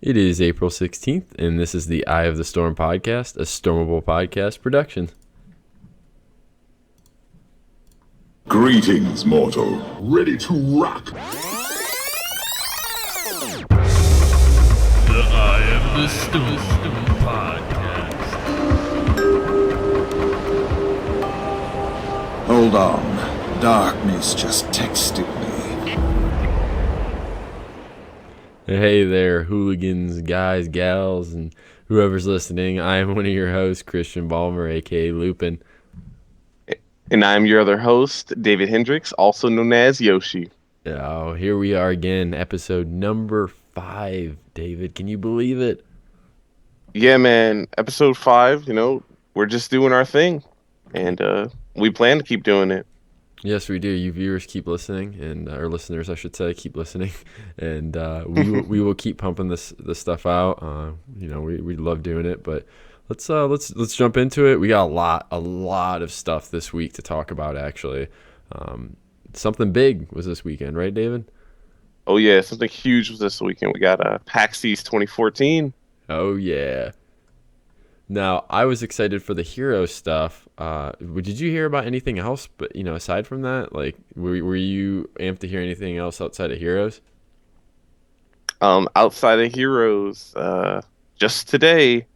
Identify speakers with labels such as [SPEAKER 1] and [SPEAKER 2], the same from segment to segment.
[SPEAKER 1] It is April 16th, and this is the Eye of the Storm podcast, a Stormable podcast production.
[SPEAKER 2] Greetings, mortal. Ready to rock?
[SPEAKER 3] The Eye of the Storm podcast.
[SPEAKER 4] Hold on. Darkness just texted me.
[SPEAKER 1] Hey there, hooligans, guys, gals, and whoever's listening. I am one of your hosts, Christian Ballmer, a.k.a. Lupen.
[SPEAKER 5] And I'm your other host, David Hendricks, also known as Yoshi.
[SPEAKER 1] Oh, here we are again, episode number 5. David, can you believe it?
[SPEAKER 5] Yeah, man, episode 5, we're just doing our thing. And we plan to keep doing it.
[SPEAKER 1] Yes, we do. You viewers keep listening, and our listeners, I should say, keep listening, and we will keep pumping this stuff out. We love doing it, but let's jump into it. We got a lot of stuff this week to talk about. Actually, something big was this weekend, right, David?
[SPEAKER 5] Oh yeah, something huge was this weekend. We got PAX East 2014.
[SPEAKER 1] Oh yeah. Now, I was excited for the hero stuff. Did you hear about anything else? But aside from that, like, were you amped to hear anything else outside of heroes?
[SPEAKER 5] Outside of heroes, just today,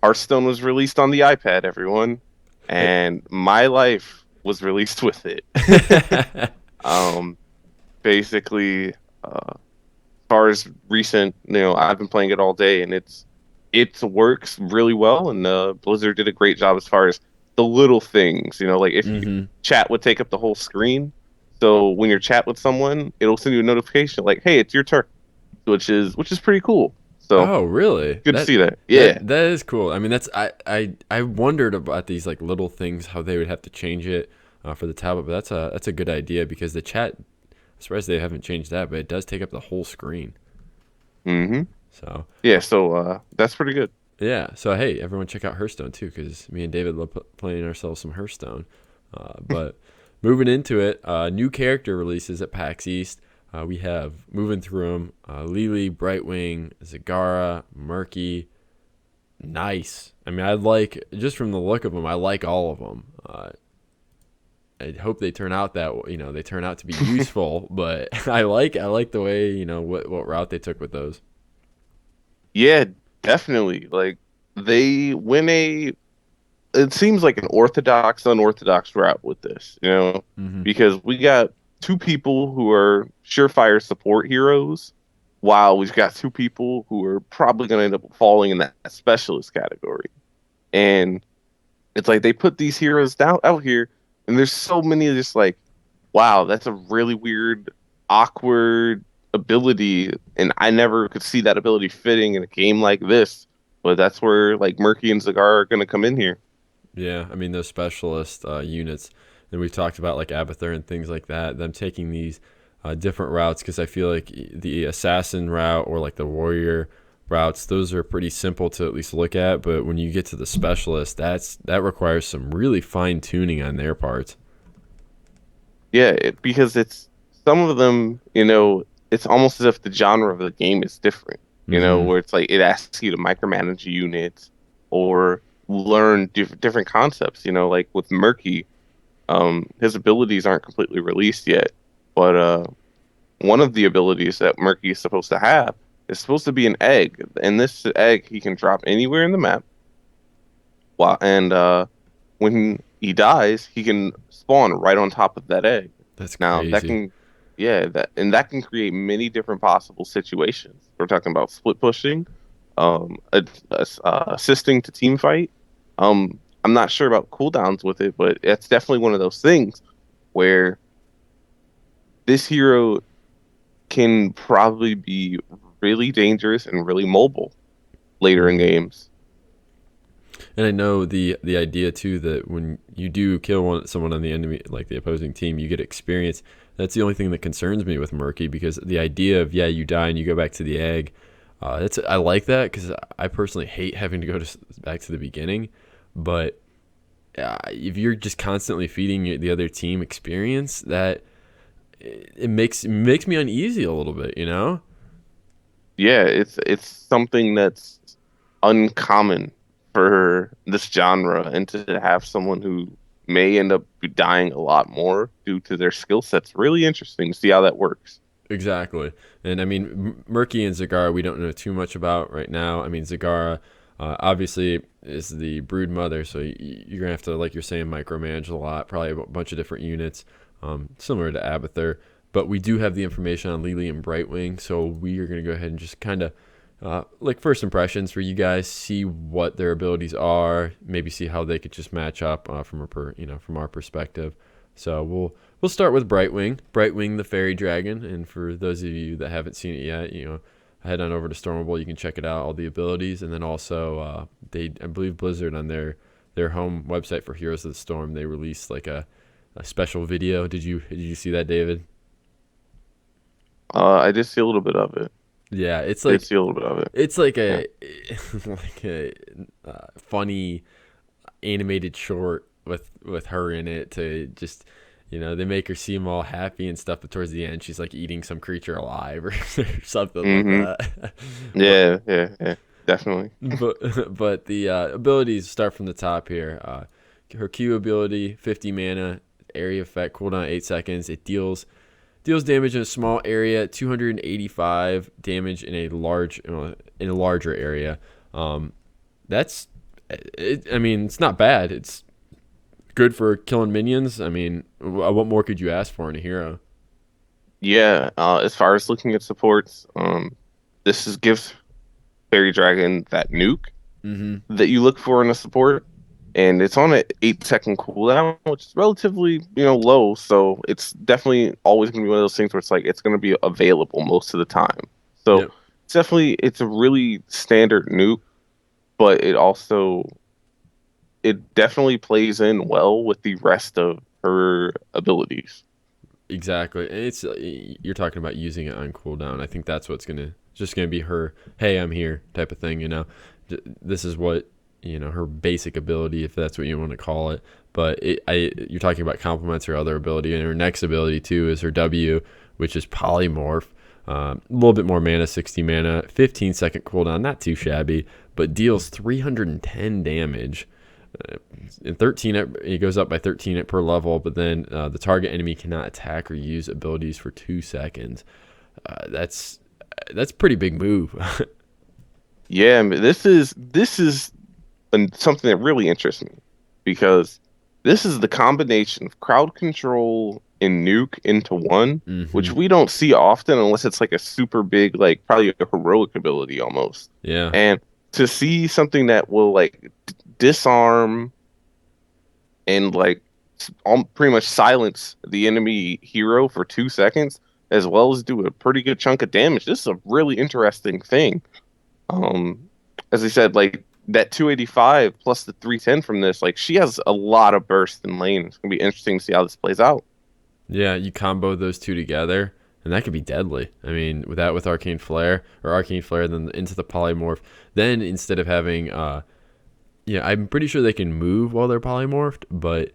[SPEAKER 5] Hearthstone was released on the iPad, everyone, and my life was released with it. Basically, as far as recent, I've been playing it all day, and it works really well, and Blizzard did a great job as far as the little things, like if you chat would take up the whole screen. So when you're chat with someone, it'll send you a notification like, "Hey, it's your turn," which is pretty cool. So
[SPEAKER 1] oh, really?
[SPEAKER 5] Good to see that. Yeah,
[SPEAKER 1] that is cool. I mean, that's I wondered about these like little things, how they would have to change it for the tablet, but that's a good idea because the chat. I'm surprised they haven't changed that, but it does take up the whole screen.
[SPEAKER 5] Mm-hmm.
[SPEAKER 1] So
[SPEAKER 5] yeah, so that's pretty good.
[SPEAKER 1] Yeah, so hey, everyone check out Hearthstone too, because me and David love playing ourselves some Hearthstone. But moving into it, new character releases at PAX East. We have, moving through them, Lily, Brightwing, Zagara, Murky. Nice. I mean, I like, just from the look of them, I like all of them. I hope they turn out they turn out to be useful, but I like the way, what route they took with those.
[SPEAKER 5] Yeah, definitely. Like, they went it seems like an unorthodox route with this, because we got two people who are surefire support heroes, while we've got two people who are probably going to end up falling in that specialist category. And it's like they put these heroes out here, and there's so many just like, wow, that's a really weird, awkward ability, and I never could see that ability fitting in a game like this. But that's where like Murky and Zagar are going to come in here.
[SPEAKER 1] Yeah, I mean those specialist units, and we've talked about like Abathur and things like that. Them taking these different routes, because I feel like the assassin route or like the warrior routes, those are pretty simple to at least look at. But when you get to the specialist, that requires some really fine tuning on their parts.
[SPEAKER 5] Yeah, because it's some of them, it's almost as if the genre of the game is different, where it's like it asks you to micromanage units or learn different concepts, like with Murky, his abilities aren't completely released yet, but one of the abilities that Murky is supposed to have is supposed to be an egg, and this egg he can drop anywhere in the map. When he dies, he can spawn right on top of that egg.
[SPEAKER 1] That's
[SPEAKER 5] now
[SPEAKER 1] crazy.
[SPEAKER 5] that can create many different possible situations. We're talking about split pushing, assisting to team fight. I'm not sure about cooldowns with it, but it's definitely one of those things where this hero can probably be really dangerous and really mobile later in games.
[SPEAKER 1] And I know the idea too that when you do kill someone on the enemy, like the opposing team, you get experience. That's the only thing that concerns me with Murky, because the idea of you die and you go back to the egg. I like that, because I personally hate having to go back to the beginning. But if you're just constantly feeding the other team experience, that it makes me uneasy a little bit,
[SPEAKER 5] Yeah, it's something that's uncommon for this genre, and to have someone who may end up dying a lot more due to their skill set's really interesting to see how that works.
[SPEAKER 1] Exactly. And I mean, Murky and Zagara, we don't know too much about right now. I mean, Zagara obviously is the brood mother, so you're going to have to, like you're saying, micromanage a lot, probably a bunch of different units, similar to Abathur. But we do have the information on Lily and Brightwing, so we are going to go ahead and just kind of, like first impressions for you guys, see what their abilities are, maybe see how they could just match up from our perspective. So we'll start with Brightwing the fairy dragon, and for those of you that haven't seen it yet, head on over to Stormable. You can check it out, all the abilities, and then also I believe Blizzard on their home website for Heroes of the Storm, they released like a special video. Did you see that, David?
[SPEAKER 5] I did see a little bit of it.
[SPEAKER 1] Yeah, it's
[SPEAKER 5] I
[SPEAKER 1] like
[SPEAKER 5] did see a little bit of it.
[SPEAKER 1] it's like a like a funny animated short with her in it to just they make her seem all happy and stuff, but towards the end she's like eating some creature alive or something like that.
[SPEAKER 5] Yeah, definitely.
[SPEAKER 1] But the abilities start from the top here. Her Q ability, 50 mana, area effect, cooldown 8 seconds. It deals damage in a small area, 285 damage in a larger area. That's it. I mean, it's not bad. It's good for killing minions. I mean, what more could you ask for in a hero?
[SPEAKER 5] Yeah, as far as looking at supports, gives Fairy Dragon that nuke that you look for in a support, and it's on an 8 second cooldown, which is relatively low. So it's definitely always going to be one of those things where it's going to be available most of the time. So
[SPEAKER 1] Yep.
[SPEAKER 5] it's a really standard nuke, but it definitely plays in well with the rest of her abilities.
[SPEAKER 1] Exactly. And it's you're talking about using it on cooldown. I think that's what's just gonna be her. Hey, I'm here type of thing. This is what her basic ability, if that's what you want to call it. But you're talking about complements her other ability, and her next ability too is her W, which is Polymorph. A little bit more mana, 60 mana, 15-second cooldown, not too shabby, but deals 310 damage. In 13, it goes up by 13 per level, but then the target enemy cannot attack or use abilities for 2 seconds. That's pretty big move.
[SPEAKER 5] Yeah, this is something that really interests me, because this is the combination of crowd control and nuke into one, which we don't see often unless it's like a super big, like probably a heroic ability almost.
[SPEAKER 1] Yeah.
[SPEAKER 5] And to see something that will like disarm and like pretty much silence the enemy hero for 2 seconds, as well as do a pretty good chunk of damage. This is a really interesting thing. As I said, like that 285 plus the 310 from this, like she has a lot of burst in lane. It's gonna be interesting to see how this plays out.
[SPEAKER 1] Yeah, you combo those two together, and that could be deadly. I mean, with Arcane Flare, then into the Polymorph. Then instead of having, I'm pretty sure they can move while they're polymorphed, but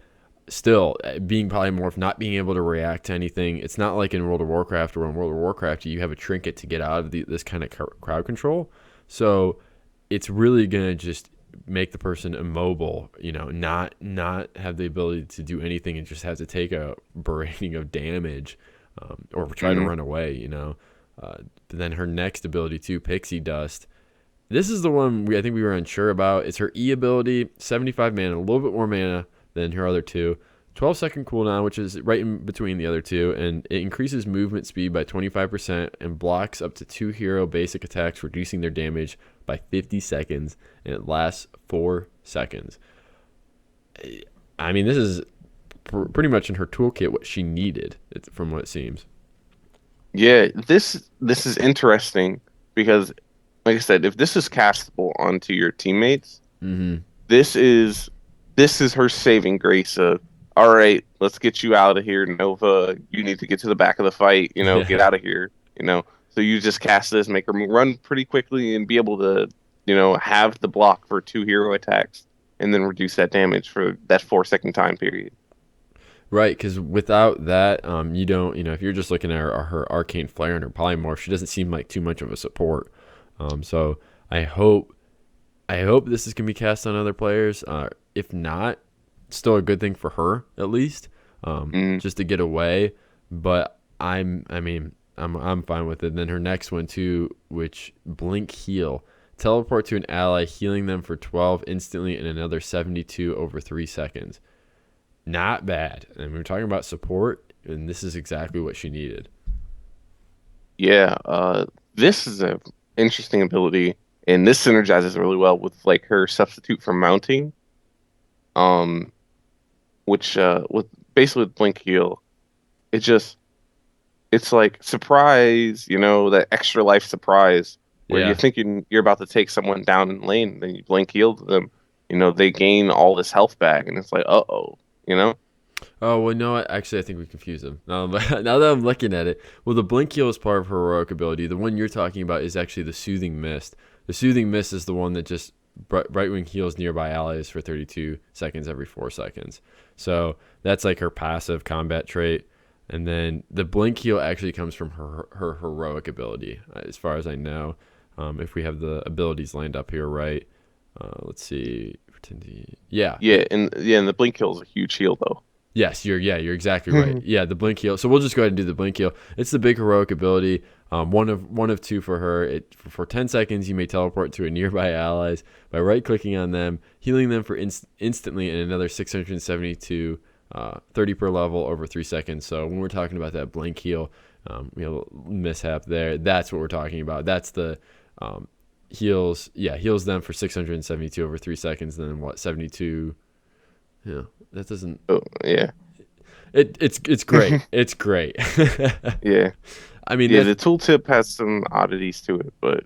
[SPEAKER 1] still, being polymorphed, not being able to react to anything, it's not like in World of Warcraft, where in World of Warcraft you have a trinket to get out of this kind of crowd control. So it's really gonna just make the person immobile, not have the ability to do anything, and just have to take a berating of damage, or try to run away. Then her next ability too, Pixie Dust. This is the one I think we were unsure about. It's her E ability, 75 mana, a little bit more mana than her other two. 12-second cooldown, which is right in between the other two, and it increases movement speed by 25% and blocks up to 2 hero basic attacks, reducing their damage by 50 seconds, and it lasts 4 seconds. I mean, this is pretty much in her toolkit what she needed, from what it seems.
[SPEAKER 5] Yeah, this is interesting because, like I said, if this is castable onto your teammates, this is her saving grace of, all right, let's get you out of here, Nova. You need to get to the back of the fight, get out of here, So you just cast this, make her run pretty quickly and be able to, have the block for 2 hero attacks and then reduce that damage for that 4 second time period.
[SPEAKER 1] Right, because without that, you don't, if you're just looking at her arcane flare and her polymorph, she doesn't seem like too much of a support. So I hope this is gonna be cast on other players. If not, still a good thing for her at least, just to get away. But I'm fine with it. And then her next one too, which blink heal, teleport to an ally, healing them for 12 instantly and another 72 over 3 seconds. Not bad. And we're talking about support, and this is exactly what she needed.
[SPEAKER 5] Yeah, this is an interesting ability, and this synergizes really well with like her substitute for mounting, which with basically with blink heal, it's like surprise, that extra life surprise where you're thinking you're about to take someone down in lane, then you blink heal them, they gain all this health back, and it's like, uh-oh.
[SPEAKER 1] Oh, well, no, actually, I think we confused them. Now that I'm looking at it, well, the blink heal is part of her heroic ability. The one you're talking about is actually the soothing mist. The soothing mist is the one that just Brightwing heals nearby allies for 32 seconds every 4 seconds. So that's like her passive combat trait. And then the blink heal actually comes from her heroic ability, as far as I know. If we have the abilities lined up here right. Let's see. Yeah,
[SPEAKER 5] and the blink heal is a huge heal though.
[SPEAKER 1] Yes, you're exactly right. Yeah, the blink heal. So we'll just go ahead and do the blink heal. It's the big heroic ability. One of two for her. For 10 seconds, you may teleport to a nearby allies by right-clicking on them, healing them for instantly, and another 672, 30 per level over 3 seconds. So when we're talking about that blink heal, we have a mishap there. That's what we're talking about. That's the heals them for 672 over 3 seconds. And then 72. Yeah, that doesn't.
[SPEAKER 5] Oh yeah,
[SPEAKER 1] it's great. It's great.
[SPEAKER 5] Yeah,
[SPEAKER 1] I mean,
[SPEAKER 5] the tooltip has some oddities to it, but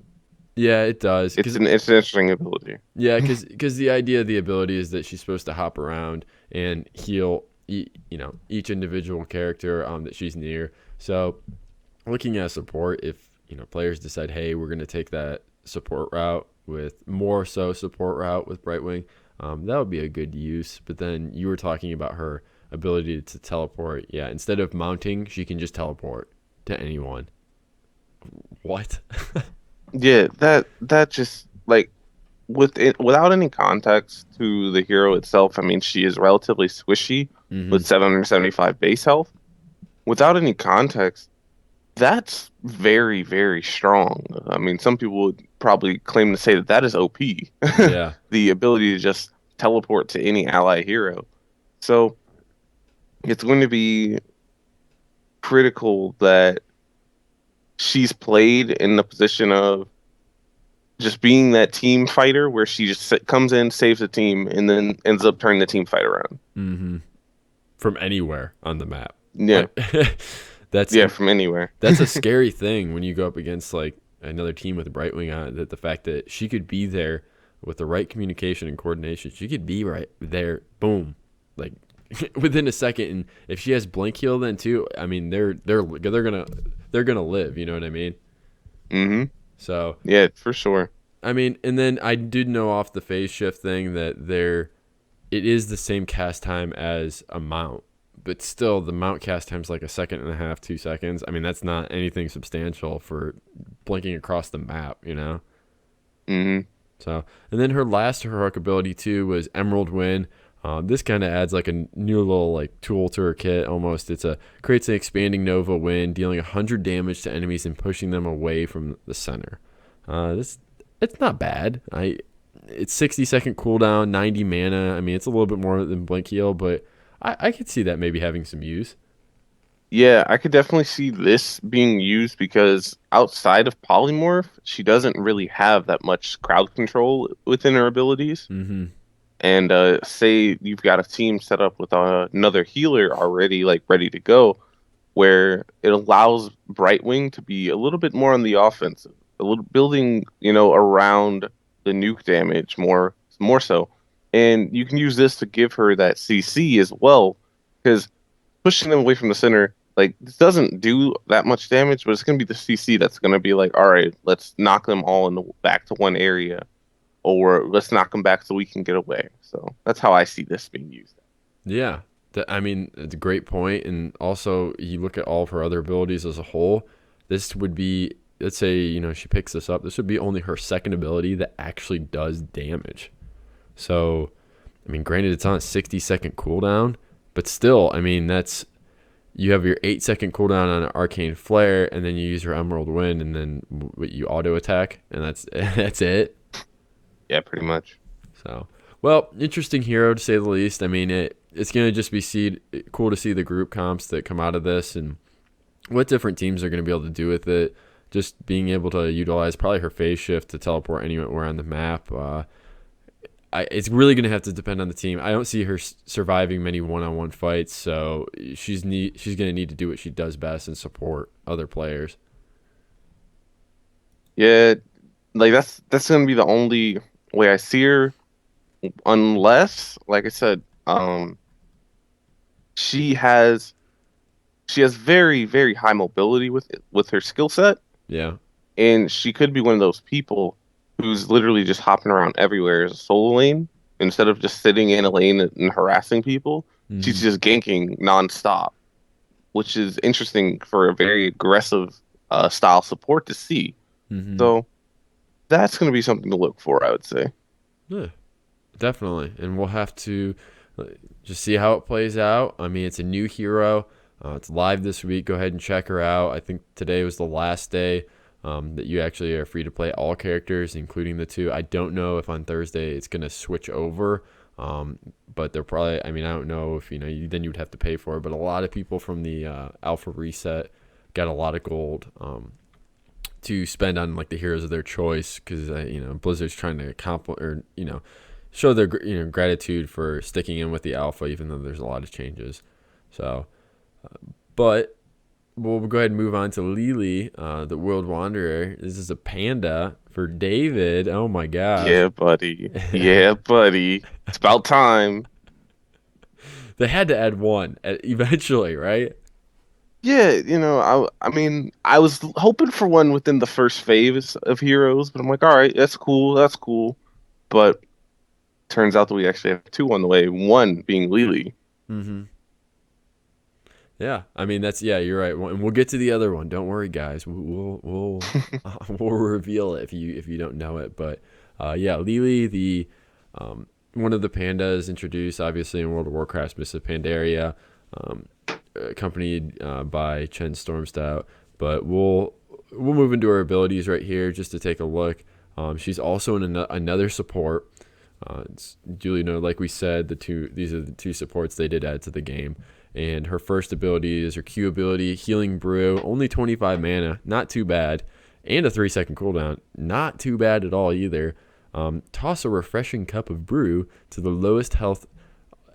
[SPEAKER 1] yeah, it does.
[SPEAKER 5] It's an interesting ability.
[SPEAKER 1] Yeah, because the idea of the ability is that she's supposed to hop around and heal, each individual character that she's near. So, looking at support, if players decide, hey, we're going to take that support route with Brightwing. That would be a good use. But then you were talking about her ability to teleport. Yeah, instead of mounting, she can just teleport to anyone. What?
[SPEAKER 5] Yeah, that just like without any context to the hero itself. I mean, she is relatively squishy with 775 base health. Without any context, that's very, very strong. I mean, some people would probably claim to say that is OP.
[SPEAKER 1] Yeah.
[SPEAKER 5] The ability to just teleport to any ally hero. So it's going to be critical that she's played in the position of just being that team fighter where she just comes in, saves the team, and then ends up turning the team fight around.
[SPEAKER 1] Mm-hmm. From anywhere on the map.
[SPEAKER 5] Yeah. From anywhere.
[SPEAKER 1] That's a scary thing when you go up against like another team with Brightwing on it. That the fact that she could be there with the right communication and coordination, she could be right there, boom, like within a second. And if she has blink heal, then too, I mean, they're gonna live. You know what I mean?
[SPEAKER 5] Mm-hmm.
[SPEAKER 1] So
[SPEAKER 5] yeah, for sure.
[SPEAKER 1] I mean, and then I did know off the phase shift thing that it is the same cast time as a mount. But still, the mount cast time's like 1.5 seconds, 2 seconds. I mean, that's not anything substantial for blinking across the map,
[SPEAKER 5] Mm-hmm.
[SPEAKER 1] So, and then her last heroic ability too was Emerald Wind. This kind of adds like a new little like tool to her kit almost. Creates an expanding Nova Wind, dealing 100 damage to enemies and pushing them away from the center. It's not bad. It's 60-second cooldown, 90 mana. I mean, it's a little bit more than Blink Heal, but I could see that maybe having some use.
[SPEAKER 5] Yeah, I could definitely see this being used because outside of Polymorph, she doesn't really have that much crowd control within her abilities.
[SPEAKER 1] Mm-hmm.
[SPEAKER 5] And say you've got a team set up with another healer already, like ready to go, where it allows Brightwing to be a little bit more on the offensive, a little building, around the nuke damage more so. And you can use this to give her that CC as well, because pushing them away from the center, like, this doesn't do that much damage, but it's going to be the CC that's going to be like, all right, let's knock them all back to one area, or let's knock them back so we can get away. So that's how I see this being used.
[SPEAKER 1] Yeah, I mean, it's a great point. And also, you look at all of her other abilities as a whole, this would be, let's say, she picks this up. This would be only her second ability that actually does damage. So, I mean, granted, it's on a 60-second cooldown, but still, I mean, you have your 8-second cooldown on an Arcane Flare, and then you use your Emerald Wind, and then you auto attack, and that's it.
[SPEAKER 5] Yeah, pretty much.
[SPEAKER 1] So, well, interesting hero to say the least. I mean, it's going to just be cool to see the group comps that come out of this and what different teams are going to be able to do with it. Just being able to utilize probably her phase shift to teleport anywhere on the map. It's really going to have to depend on the team. I don't see her surviving many one-on-one fights, so she's going to need to do what she does best and support other players.
[SPEAKER 5] Yeah, like that's going to be the only way I see her, unless, like I said, she has very, very high mobility with her skill set.
[SPEAKER 1] Yeah,
[SPEAKER 5] and she could be one of those people who's literally just hopping around everywhere as a solo lane instead of just sitting in a lane and harassing people. Mm-hmm. She's just ganking nonstop, which is interesting for a very aggressive style support to see. Mm-hmm. So that's going to be something to look for, I would say.
[SPEAKER 1] Yeah, definitely. And we'll have to just see how it plays out. I mean, it's a new hero. It's live this week. Go ahead and check her out. I think today was the last day that you actually are free to play all characters, including the 2. I don't know if on Thursday it's going to switch over, but they're probably, I mean, I don't know if, then you'd have to pay for it, but a lot of people from the alpha reset got a lot of gold to spend on like the heroes of their choice because, Blizzard's trying to show their, gratitude for sticking in with the alpha, even though there's a lot of changes. So, but we'll go ahead and move on to Lily, the World Wanderer. This is a panda for David. Oh my gosh.
[SPEAKER 5] Yeah, buddy. Yeah, buddy. It's about time.
[SPEAKER 1] They had to add one eventually, right?
[SPEAKER 5] Yeah, I mean, I was hoping for one within the first phase of heroes, but I'm like, all right, that's cool. But turns out that we actually have 2 on the way, one being Lily.
[SPEAKER 1] Mm-hmm. Yeah, I mean you're right, and we'll get to the other one. Don't worry, guys. We'll we'll reveal it if you don't know it. But Lily, the one of the pandas introduced, obviously in World of Warcraft, Miss Pandaria, accompanied by Chen Stormstout. But we'll move into her abilities right here just to take a look. She's also in another support. It's duly noted, like we said, these are the 2 supports they did add to the game. And her first ability is her Q ability, Healing Brew, only 25 mana, not too bad. And a 3-second cooldown, not too bad at all either. Toss a refreshing cup of brew to the lowest health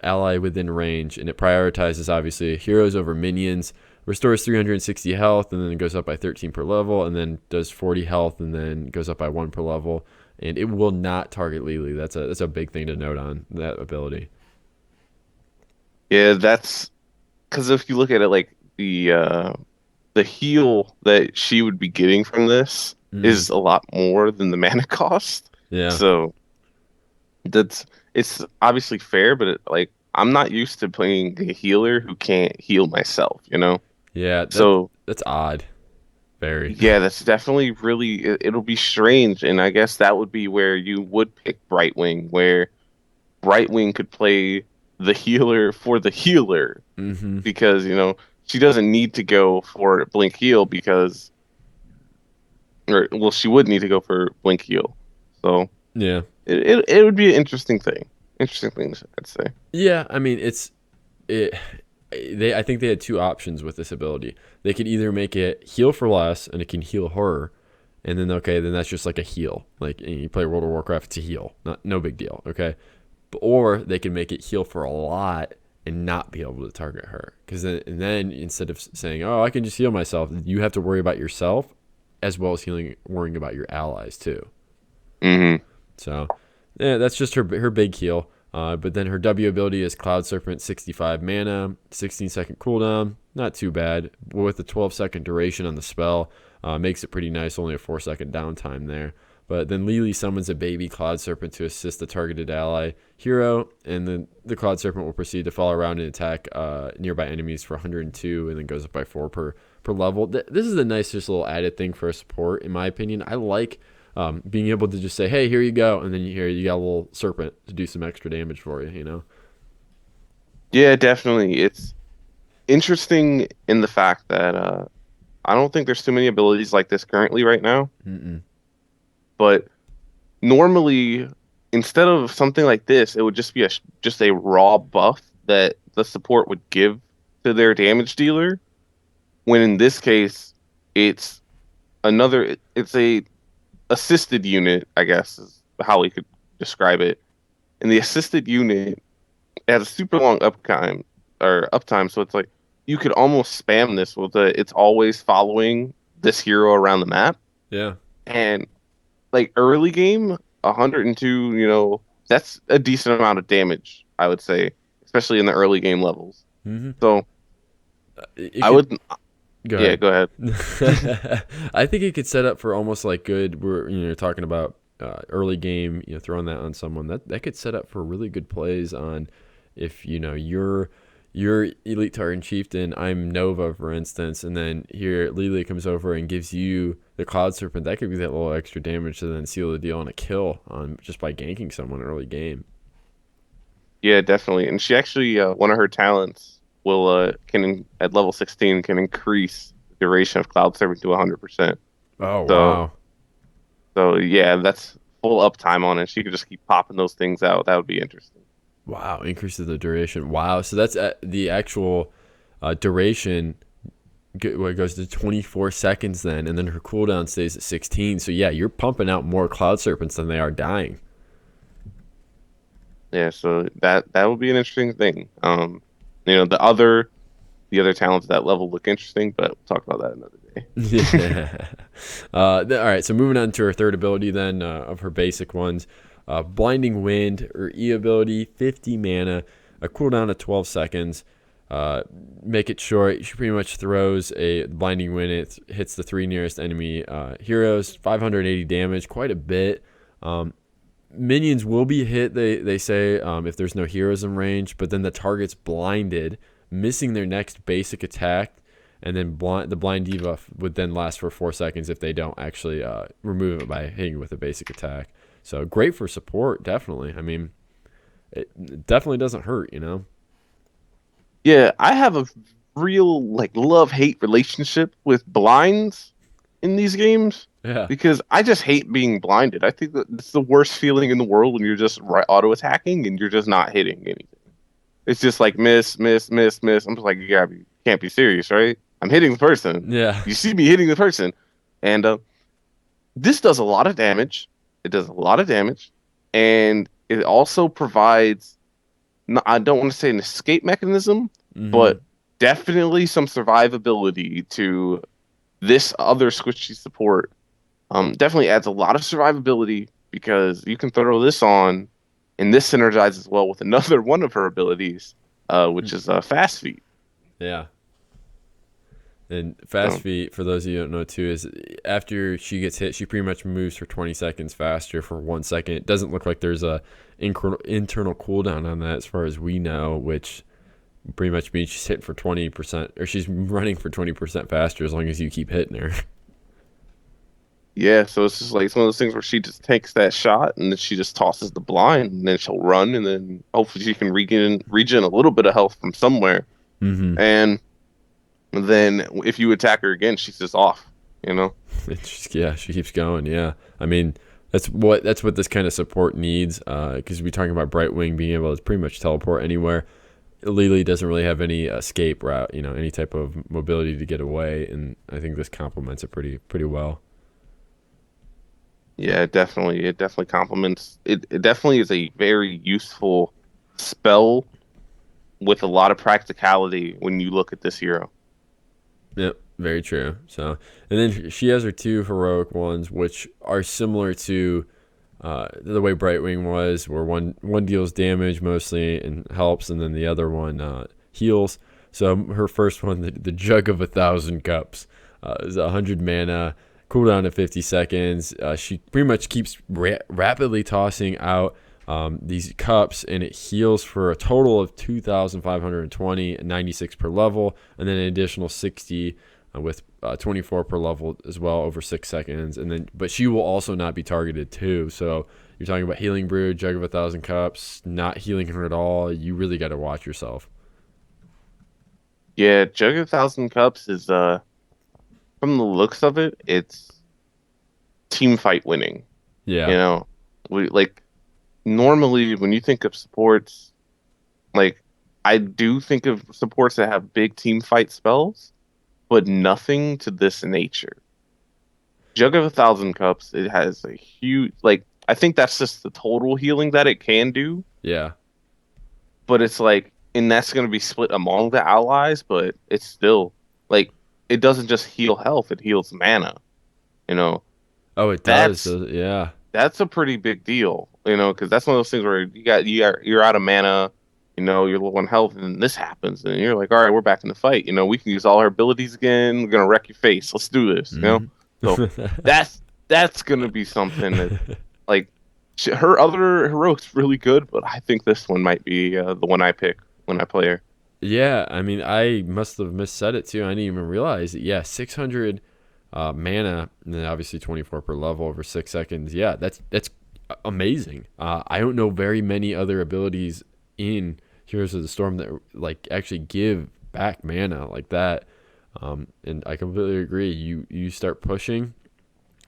[SPEAKER 1] ally within range. And it prioritizes, obviously, heroes over minions. Restores 360 health, and then it goes up by 13 per level, and then does 40 health, and then goes up by 1 per level. And it will not target Lily. That's a big thing to note on that ability.
[SPEAKER 5] Yeah, that's... Because if you look at it, like the heal that she would be getting from this is a lot more than the mana cost.
[SPEAKER 1] Yeah.
[SPEAKER 5] So it's obviously fair, but I'm not used to playing a healer who can't heal myself.
[SPEAKER 1] Yeah. That's odd. Very.
[SPEAKER 5] Yeah, that's definitely really. It'll be strange, and I guess that would be where you would pick Brightwing, where Brightwing could play the healer for the healer, because she doesn't need to go for blink heal she would need to go for blink heal. So
[SPEAKER 1] yeah,
[SPEAKER 5] it would be an interesting thing. Interesting things, I'd say.
[SPEAKER 1] Yeah, I mean I think they had 2 options with this ability. They could either make it heal for less and it can heal her, and then then that's just like a heal. Like you play World of Warcraft, it's a heal, no big deal. Okay. Or they can make it heal for a lot and not be able to target her. Because then instead of saying, oh, I can just heal myself, you have to worry about yourself as well as worrying about your allies too.
[SPEAKER 5] Mm-hmm.
[SPEAKER 1] So, yeah, that's just her big heal. But then her W ability is Cloud Serpent, 65 mana, 16-second cooldown. Not too bad. With a 12-second duration on the spell, makes it pretty nice. Only a 4-second downtime there. But then Lily summons a baby Cloud Serpent to assist the targeted ally hero, and then the Cloud Serpent will proceed to follow around and attack nearby enemies for 102, and then goes up by 4 per level. This is a nice just little added thing for a support, in my opinion. I like being able to just say, hey, here you go, and then you got a little serpent to do some extra damage for you, you know?
[SPEAKER 5] Yeah, definitely. It's interesting in the fact that I don't think there's too many abilities like this currently right now.
[SPEAKER 1] Mm-mm.
[SPEAKER 5] But normally, instead of something like this, it would just be just a raw buff that the support would give to their damage dealer. When in this case, it's a assisted unit, I guess is how we could describe it. And the assisted unit has a super long uptime, so it's like you could almost spam this with it's always following this hero around the map.
[SPEAKER 1] Yeah.
[SPEAKER 5] And like early game, 102, that's a decent amount of damage, I would say, especially in the early game levels.
[SPEAKER 1] Mm-hmm.
[SPEAKER 5] So
[SPEAKER 1] Go ahead. I think it could set up for almost like good. We're talking about early game, throwing that on someone that could set up for really good plays on if you're Elite Tartan Chieftain, I'm Nova, for instance, and then here Lily comes over and gives you the Cloud Serpent. That could be that little extra damage to then seal the deal on a kill just by ganking someone early game.
[SPEAKER 5] Yeah, definitely. And she actually, one of her talents can at level 16 can increase the duration of Cloud Serpent to 100%.
[SPEAKER 1] Oh, wow.
[SPEAKER 5] So yeah, that's full uptime on it. She could just keep popping those things out. That would be interesting.
[SPEAKER 1] Wow, increases the duration. Wow, so that's the actual duration goes to 24 seconds then, and then her cooldown stays at 16. So yeah, you're pumping out more Cloud Serpents than they are dying.
[SPEAKER 5] Yeah, so that would be an interesting thing. The other talents at that level look interesting, but we'll talk about that another day.
[SPEAKER 1] Yeah. All right, so moving on to her third ability then of her basic ones. Blinding Wind, or E ability, 50 mana, a cooldown of 12 seconds. Make it short. She pretty much throws a Blinding Wind. It hits the 3 nearest enemy heroes, 580 damage, quite a bit. Minions will be hit, they say, if there's no heroes in range, but then the target's blinded, missing their next basic attack, and then the blind debuff would then last for 4 seconds if they don't actually remove it by hitting with a basic attack. So great for support, definitely. I mean, it definitely doesn't hurt,
[SPEAKER 5] Yeah, I have a real love-hate relationship with blinds in these games.
[SPEAKER 1] Yeah.
[SPEAKER 5] Because I just hate being blinded. I think that it's the worst feeling in the world when you're just auto-attacking and you're just not hitting anything. It's just like miss, miss, miss, miss. I'm just like, you can't be serious, right? I'm hitting the person.
[SPEAKER 1] Yeah.
[SPEAKER 5] You see me hitting the person. And this does a lot of damage. It does a lot of damage, and it also provides, I don't want to say an escape mechanism, but definitely some survivability to this other squishy support. Definitely adds a lot of survivability because you can throw this on, and this synergizes well with another one of her abilities, which is Fast Feet.
[SPEAKER 1] Yeah. And Fast Feet, for those of you who don't know too, is after she gets hit, she pretty much moves for 20 seconds faster for 1 second. It doesn't look like there's a internal cooldown on that as far as we know, which pretty much means she's hitting for 20%, or she's running for 20% faster as long as you keep hitting her.
[SPEAKER 5] Yeah, so it's just like it's one of those things where she just takes that shot and then she just tosses the blind, and then she'll run, and then hopefully she can regen a little bit of health from somewhere.
[SPEAKER 1] Mm-hmm.
[SPEAKER 5] And then if you attack her again, she's just off,
[SPEAKER 1] She keeps going. Yeah, I mean that's what this kind of support needs, because we're talking about Brightwing being able to pretty much teleport anywhere. Lily doesn't really have any escape route, any type of mobility to get away, and I think this complements it pretty well.
[SPEAKER 5] Yeah, it definitely complements it. It definitely is a very useful spell with a lot of practicality when you look at this hero.
[SPEAKER 1] Yep, very true. So, and then she has her 2 heroic ones, which are similar to the way Brightwing was, where one deals damage mostly and helps, and then the other one heals. So her first one, the Jug of 1,000 Cups, is 100 mana, Cooldown at 50 seconds. She pretty much keeps rapidly tossing out these cups, and it heals for a total of 2,520, 96 per level, and then an additional 60 with 24 per level as well over 6 seconds. And then, but she will also not be targeted too. So you're talking about Healing Brew, Jug of 1,000 Cups, not healing her at all. You really got to watch yourself.
[SPEAKER 5] Yeah, Jug of 1,000 Cups is from the looks of it, it's team fight winning.
[SPEAKER 1] Yeah.
[SPEAKER 5] You know, normally when you think of supports, like I do think of supports that have big team fight spells, but nothing to this nature. Jug of 1,000 Cups, it has a huge, I think that's just the total healing that it can do.
[SPEAKER 1] Yeah.
[SPEAKER 5] But it's and that's going to be split among the allies, but it's still, it doesn't just heal health, it heals mana, you know?
[SPEAKER 1] Oh, it does. Yeah.
[SPEAKER 5] That's a pretty big deal, you know, because that's one of those things where you're out of mana, you know, you're low on health, and this happens, and you're like, all right, we're back in the fight. You know, we can use all our abilities again. We're gonna wreck your face. Let's do this. You know, so that's gonna be something that, her other heroic's really good, but I think this one might be the one I pick when I play her.
[SPEAKER 1] Yeah, I mean, I must have missaid it too. I didn't even realize it. Yeah, 600 mana, and then obviously 24 per level over 6 seconds. Yeah, that's amazing. I don't know very many other abilities in Heroes of the Storm that actually give back mana like that. And I completely agree. You start pushing,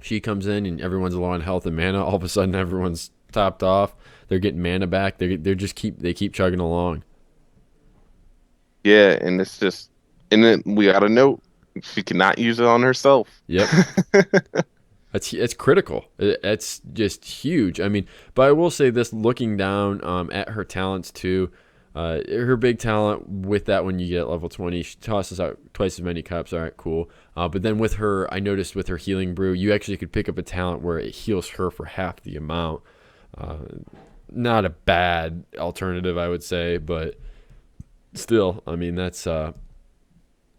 [SPEAKER 1] she comes in and everyone's low on health and mana. All of a sudden, everyone's topped off. They're getting mana back. They keep chugging along.
[SPEAKER 5] Yeah, and it's just, and then we got to note she cannot use it on herself.
[SPEAKER 1] Yep. It's critical. It's just huge. I mean, but I will say this, looking down at her talents too, her big talent with that when you get level 20, she tosses out twice as many cups. All right, cool. But then with her, I noticed with her Healing Brew, you actually could pick up a talent where it heals her for half the amount. Not a bad alternative, I would say, but still, I mean, that's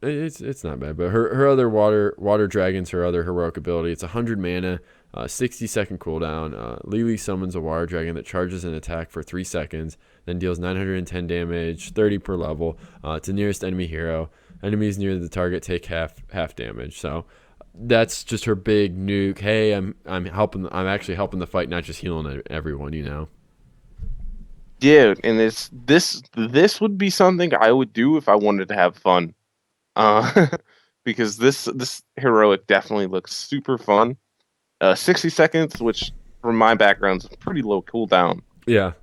[SPEAKER 1] it's not bad. But her other water dragons, her other heroic ability, it's 100 mana, 60-second cooldown. Lily summons a water dragon that charges an attack for 3 seconds, then deals 910 damage, 30 per level, to nearest enemy hero. Enemies near the target take half damage. So that's just her big nuke. Hey, I'm actually helping the fight, not just healing everyone, you know.
[SPEAKER 5] Yeah, and this would be something I would do if I wanted to have fun. Because this heroic definitely looks super fun. 60 seconds, which from my background is a pretty low cooldown.
[SPEAKER 1] Yeah.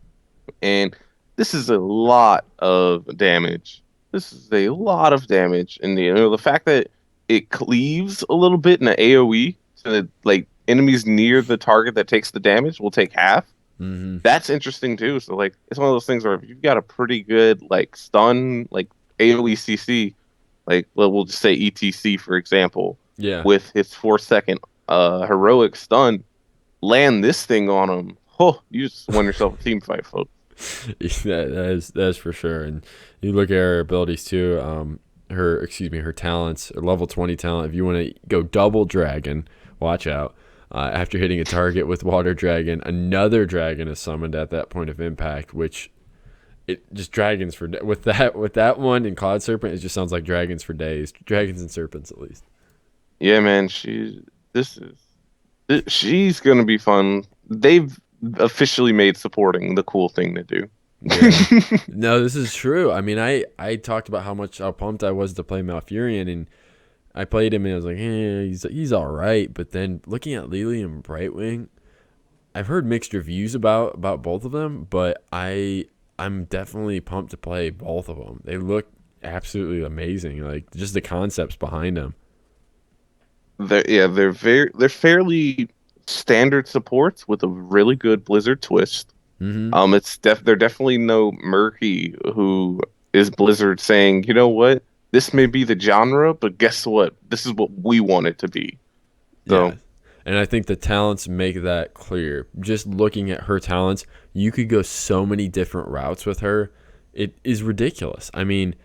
[SPEAKER 5] And this is a lot of damage. And the fact that it cleaves a little bit in the AoE, so that enemies near the target that takes the damage will take half.
[SPEAKER 1] Mm-hmm.
[SPEAKER 5] That's interesting too. So it's one of those things where if you've got a pretty good stun, AoE CC, we'll just say ETC for example.
[SPEAKER 1] Yeah.
[SPEAKER 5] With his 4-second heroic stun, land this thing on him. Oh, you just won yourself a team fight, folks.
[SPEAKER 1] that is for sure. And you look at her abilities too. Her talents, her level 20 talent. If you want to go double dragon, watch out. After hitting a target with water dragon, another dragon is summoned at that point of impact, which it just dragons for with that one in Cloud Serpent, it just sounds like dragons for days. Dragons and serpents at least.
[SPEAKER 5] Yeah, man, she's gonna be fun. They've officially made supporting the cool thing to do.
[SPEAKER 1] Yeah. No, this is true. I mean, I talked about how pumped I was to play Malfurion, and I played him and I was like, he's all right. But then looking at Lily and Brightwing, I've heard mixed reviews about both of them, but I'm definitely pumped to play both of them. They look absolutely amazing. Just the concepts behind them.
[SPEAKER 5] They're fairly standard supports with a really good Blizzard twist. Mm-hmm. They're definitely no Murky, who is Blizzard saying, you know what, this may be the genre, but guess what? This is what we want it to be. So,
[SPEAKER 1] yeah. And I think the talents make that clear. Just looking at her talents, you could go so many different routes with her. It is ridiculous. I mean,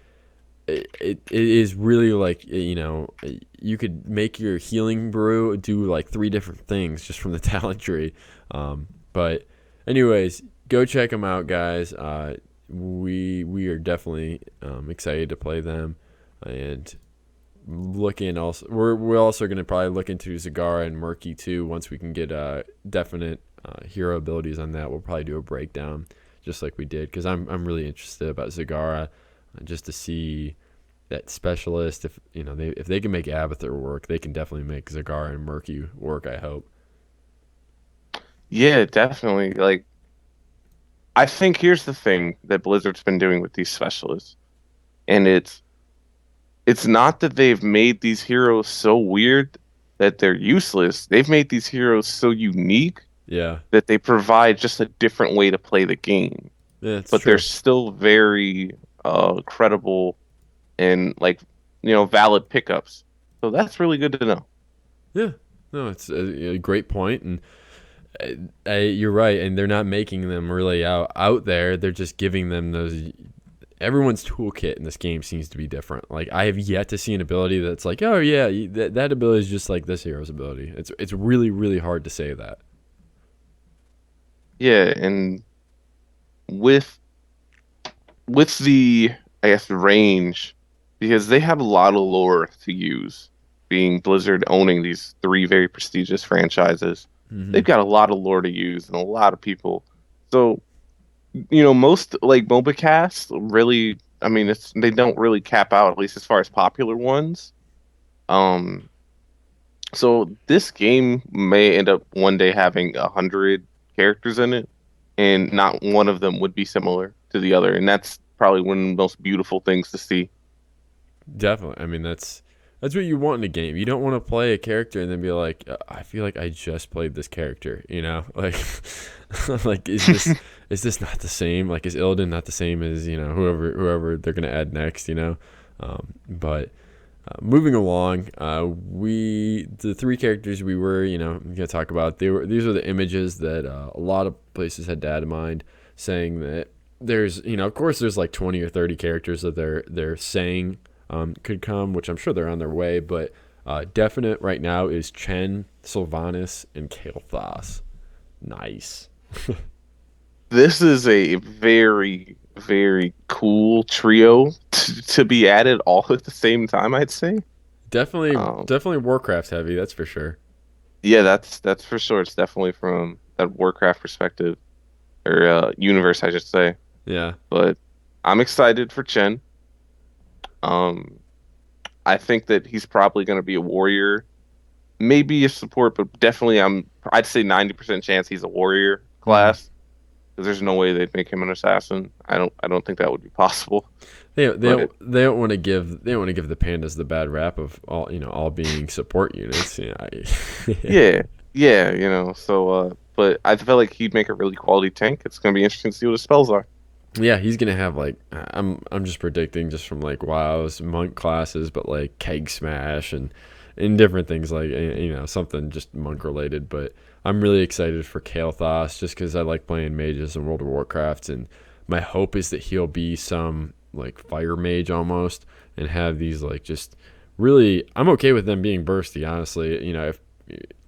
[SPEAKER 1] it is really like, you could make your healing brew do like 3 different things just from the talent tree. But anyways, go check them out, guys. We are definitely excited to play them, and looking also we're also going to probably look into Zagara and Murky too. Once we can get definite hero abilities on that, we'll probably do a breakdown just like we did, because I'm really interested about Zagara, just to see that specialist. If if they can make Abathur work, they can definitely make Zagara and Murky work, I hope.
[SPEAKER 5] Yeah, definitely. Like, I think here's the thing that Blizzard's been doing with these specialists, and it's not that they've made these heroes so weird that they're useless. They've made these heroes so unique
[SPEAKER 1] Yeah.
[SPEAKER 5] that they provide just a different way to play the game.
[SPEAKER 1] Yeah, it's
[SPEAKER 5] But
[SPEAKER 1] true.
[SPEAKER 5] they're still very credible and, like, valid pickups. So that's really good to know.
[SPEAKER 1] Yeah. No, it's a great point, and you're right. And they're not making them really out there. They're just giving them those. Everyone's toolkit in this game seems to be different. Like, I have yet to see an ability that's like, oh yeah, that ability is just like this hero's ability. It's really, really hard to say that.
[SPEAKER 5] Yeah, and with the, I guess, range, because they have a lot of lore to use, being Blizzard owning these 3 very prestigious franchises. They've got a lot of lore to use and a lot of people. So, most like MOBA casts really, I mean, they don't really cap out, at least as far as popular ones. So this game may end up one day having 100 characters in it, and not one of them would be similar to the other, and that's probably one of the most beautiful things to see.
[SPEAKER 1] Definitely. I mean, that's what you want in a game. You don't want to play a character and then be like, I feel like I just played this character, like like is this not the same? Like, is Illidan not the same as whoever they're gonna add next? But moving along, the 3 characters we were gonna talk about, these are the images that a lot of places had data mined, saying that there's of course there's like 20 or 30 characters that they're saying could come, which I'm sure they're on their way, but definite right now is Chen, Sylvanas, and Kael'thas. Nice.
[SPEAKER 5] This is a very, very cool trio to be added all at the same time, I'd say.
[SPEAKER 1] Definitely Warcraft heavy, that's for sure.
[SPEAKER 5] Yeah, that's for sure. It's definitely from that Warcraft perspective, or universe, I should say.
[SPEAKER 1] Yeah.
[SPEAKER 5] But I'm excited for Chen. I think that he's probably going to be a warrior, maybe a support, but definitely I'd say 90% chance he's a warrior class, because there's no way they'd make him an assassin. I don't think that would be possible.
[SPEAKER 1] They don't want to give the pandas the bad rap of all being support units.
[SPEAKER 5] Yeah. So but I feel like he'd make a really quality tank. It's going to be interesting to see what his spells are.
[SPEAKER 1] Yeah, he's gonna have like I'm just predicting just from like WoW's monk classes, but like keg smash and different things, like something just monk related. But I'm really excited for Kael'thas, just because I like playing mages in World of Warcraft, and my hope is that he'll be some like fire mage almost, and have these like just really. I'm okay with them being bursty, honestly.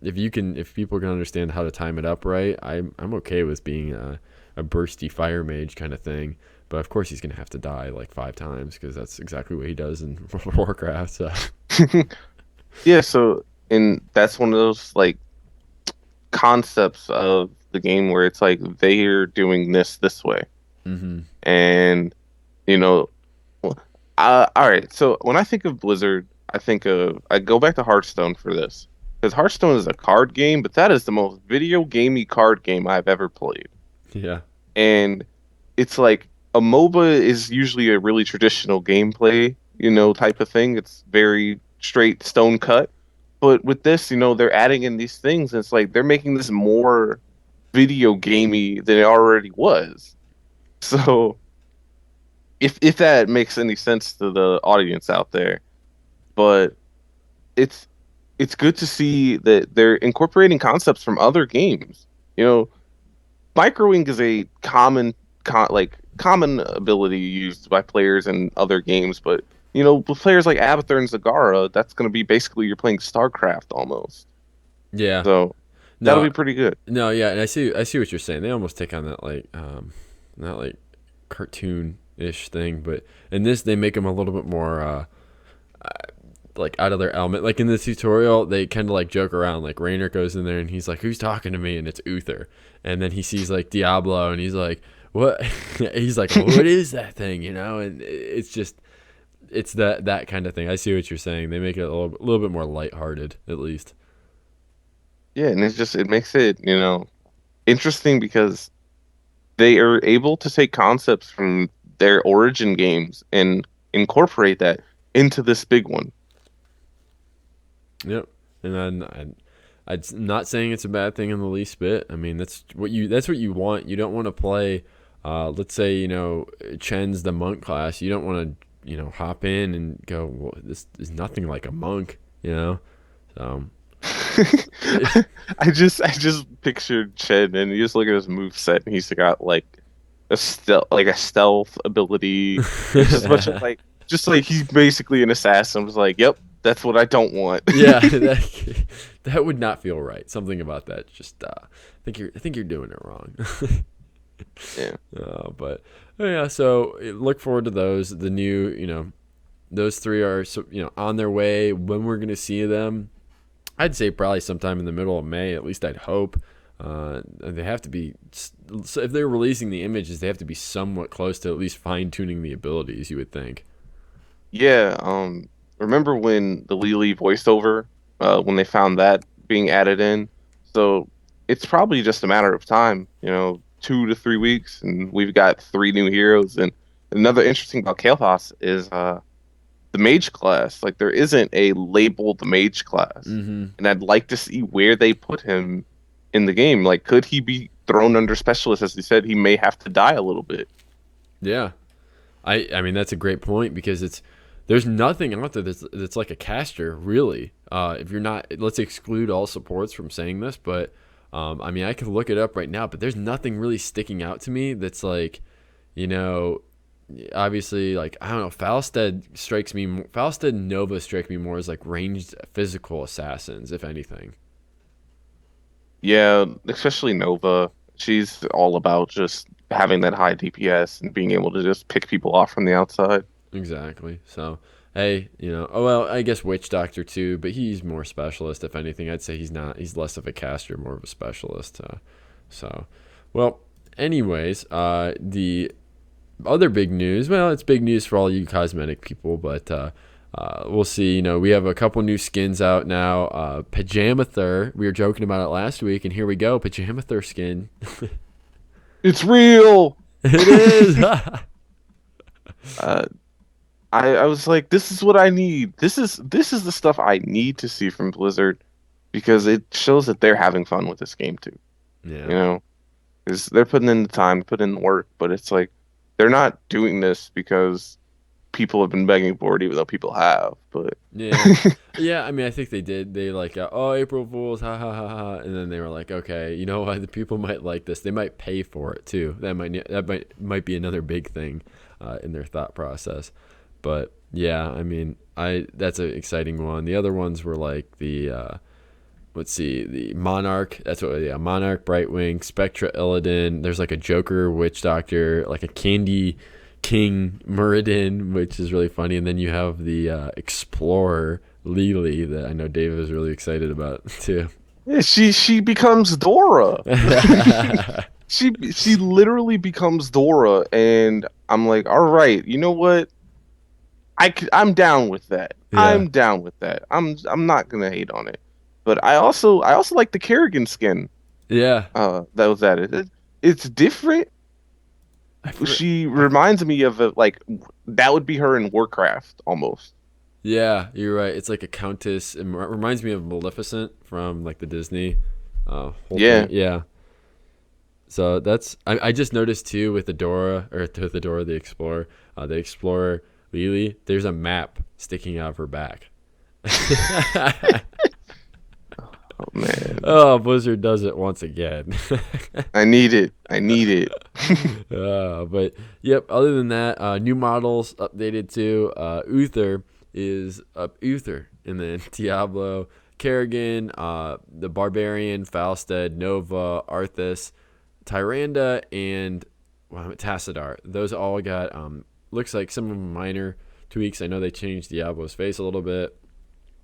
[SPEAKER 1] If people can understand how to time it up right, I'm okay with being a bursty fire mage kind of thing. But of course he's gonna have to die like 5 times, because that's exactly what he does in World of Warcraft. So.
[SPEAKER 5] Yeah, so that's one of those like concepts of the game where it's like they're doing this way. And all right, so when I think of Blizzard, I go back to Hearthstone for this, because Hearthstone is a card game, but that is the most video gamey card game I've ever played.
[SPEAKER 1] Yeah.
[SPEAKER 5] And it's like a MOBA is usually a really traditional gameplay, type of thing. It's very straight stone cut. But with this, they're adding in these things, and it's like they're making this more video gamey than it already was. So if that makes any sense to the audience out there. But it's good to see that they're incorporating concepts from other games. Microwing is a common ability used by players in other games, but with players like Abathur and Zagara, that's going to be basically you're playing StarCraft almost.
[SPEAKER 1] Yeah.
[SPEAKER 5] So that'll be pretty good.
[SPEAKER 1] No, yeah, and I see what you're saying. They almost take on that not like cartoon-ish thing, but in this they make them a little bit more like out of their element. Like in the tutorial, they kind of like joke around. Like Raynor goes in there and he's like, "Who's talking to me?" And it's Uther. And then he sees like Diablo and he's like, "What?" He's like, "What is that thing?" And it's that kind of thing. I see what you're saying. They make it a little bit more lighthearted, at least.
[SPEAKER 5] Yeah, and it makes it, interesting because they are able to take concepts from their origin games and incorporate that into this big one.
[SPEAKER 1] Yep. And I'm not saying it's a bad thing in the least bit. I mean, that's what you want. You don't want to play, let's say, Chen's the monk class. You don't want to, hop in and go, well, this is nothing like a monk, So
[SPEAKER 5] I just pictured Chen, and you just look at his moveset, and he's got like a stealth ability. It's just a bunch of just like he's basically an assassin. I was like, yep, that's what I don't want.
[SPEAKER 1] Yeah, that would not feel right. Something about that just I think you're doing it wrong.
[SPEAKER 5] Yeah.
[SPEAKER 1] But yeah, so look forward to those. The new, those three are on their way. When we're gonna see them, I'd say probably sometime in the middle of May. At least I'd hope. They have to be. So if they're releasing the images, they have to be somewhat close to at least fine tuning the abilities. You would think.
[SPEAKER 5] Yeah. Remember when the Lily voiceover, when they found that being added in? So it's probably just a matter of time. 2 to 3 weeks, and we've got 3 new heroes. And another interesting about Kael'thas is the mage class. Like, there isn't a labeled mage class, and I'd like to see where they put him in the game. Like, could he be thrown under specialist? As he said, he may have to die a little bit.
[SPEAKER 1] Yeah, I mean that's a great point because there's nothing out there that's like a caster really. If you're not, let's exclude all supports from saying this, but I mean I could look it up right now, but there's nothing really sticking out to me that's like, obviously, like, I don't know, Falstad and Nova strike me more as like ranged physical assassins, if anything.
[SPEAKER 5] Yeah, especially Nova. She's all about just having that high DPS and being able to just pick people off from the outside.
[SPEAKER 1] Exactly. So, hey, I guess Witch Doctor too, but he's more specialist, if anything. I'd say he's less of a caster, more of a specialist. Well, anyways, the other big news, well, it's big news for all you cosmetic people, but we'll see. We have a couple new skins out now. Pajamathur, we were joking about it last week, and here we go, Pajamathur skin.
[SPEAKER 5] It's real.
[SPEAKER 1] It is.
[SPEAKER 5] I was like, this is what I need. This is the stuff I need to see from Blizzard, because it shows that they're having fun with this game too.
[SPEAKER 1] Yeah.
[SPEAKER 5] Because they're putting in the time, putting in the work, but it's like they're not doing this because people have been begging for it, even though people have. But
[SPEAKER 1] yeah. I mean, I think they did. They like, oh, April Fools, ha ha ha ha, and then they were like, okay, you know what? The people might like this. They might pay for it too. That might be another big thing in their thought process. But yeah, I mean, that's an exciting one. The other ones were like the the Monarch. Monarch, Brightwing, Spectra, Illidan. There's like a Joker, Witch Doctor, like a Candy King, Muradin, which is really funny. And then you have the Explorer, Lily, that I know David is really excited about too.
[SPEAKER 5] Yeah, she becomes Dora. She literally becomes Dora, and I'm like, all right, you know what? I'm down with that.
[SPEAKER 1] Yeah.
[SPEAKER 5] I'm down with that. I'm not gonna hate on it. But I also like the Kerrigan skin.
[SPEAKER 1] Yeah.
[SPEAKER 5] That was added. It's different. She reminds me of that would be her in Warcraft almost.
[SPEAKER 1] Yeah, you're right. It's like a countess. It reminds me of Maleficent from like the Disney.
[SPEAKER 5] Yeah.
[SPEAKER 1] Thing. Yeah. So I just noticed too with the Explorer, the Explorer Lily. There's a map sticking out of her back.
[SPEAKER 5] Oh man,
[SPEAKER 1] Oh, Blizzard does it once again.
[SPEAKER 5] I need it.
[SPEAKER 1] But yep. Other than that, new models updated too. Uther is up. Uther, and then Diablo, Kerrigan, the Barbarian, Falstead, Nova, Arthas, Tyrande, and Tassadar. Those all got looks like some of them minor tweaks. I know they changed Diablo's face a little bit.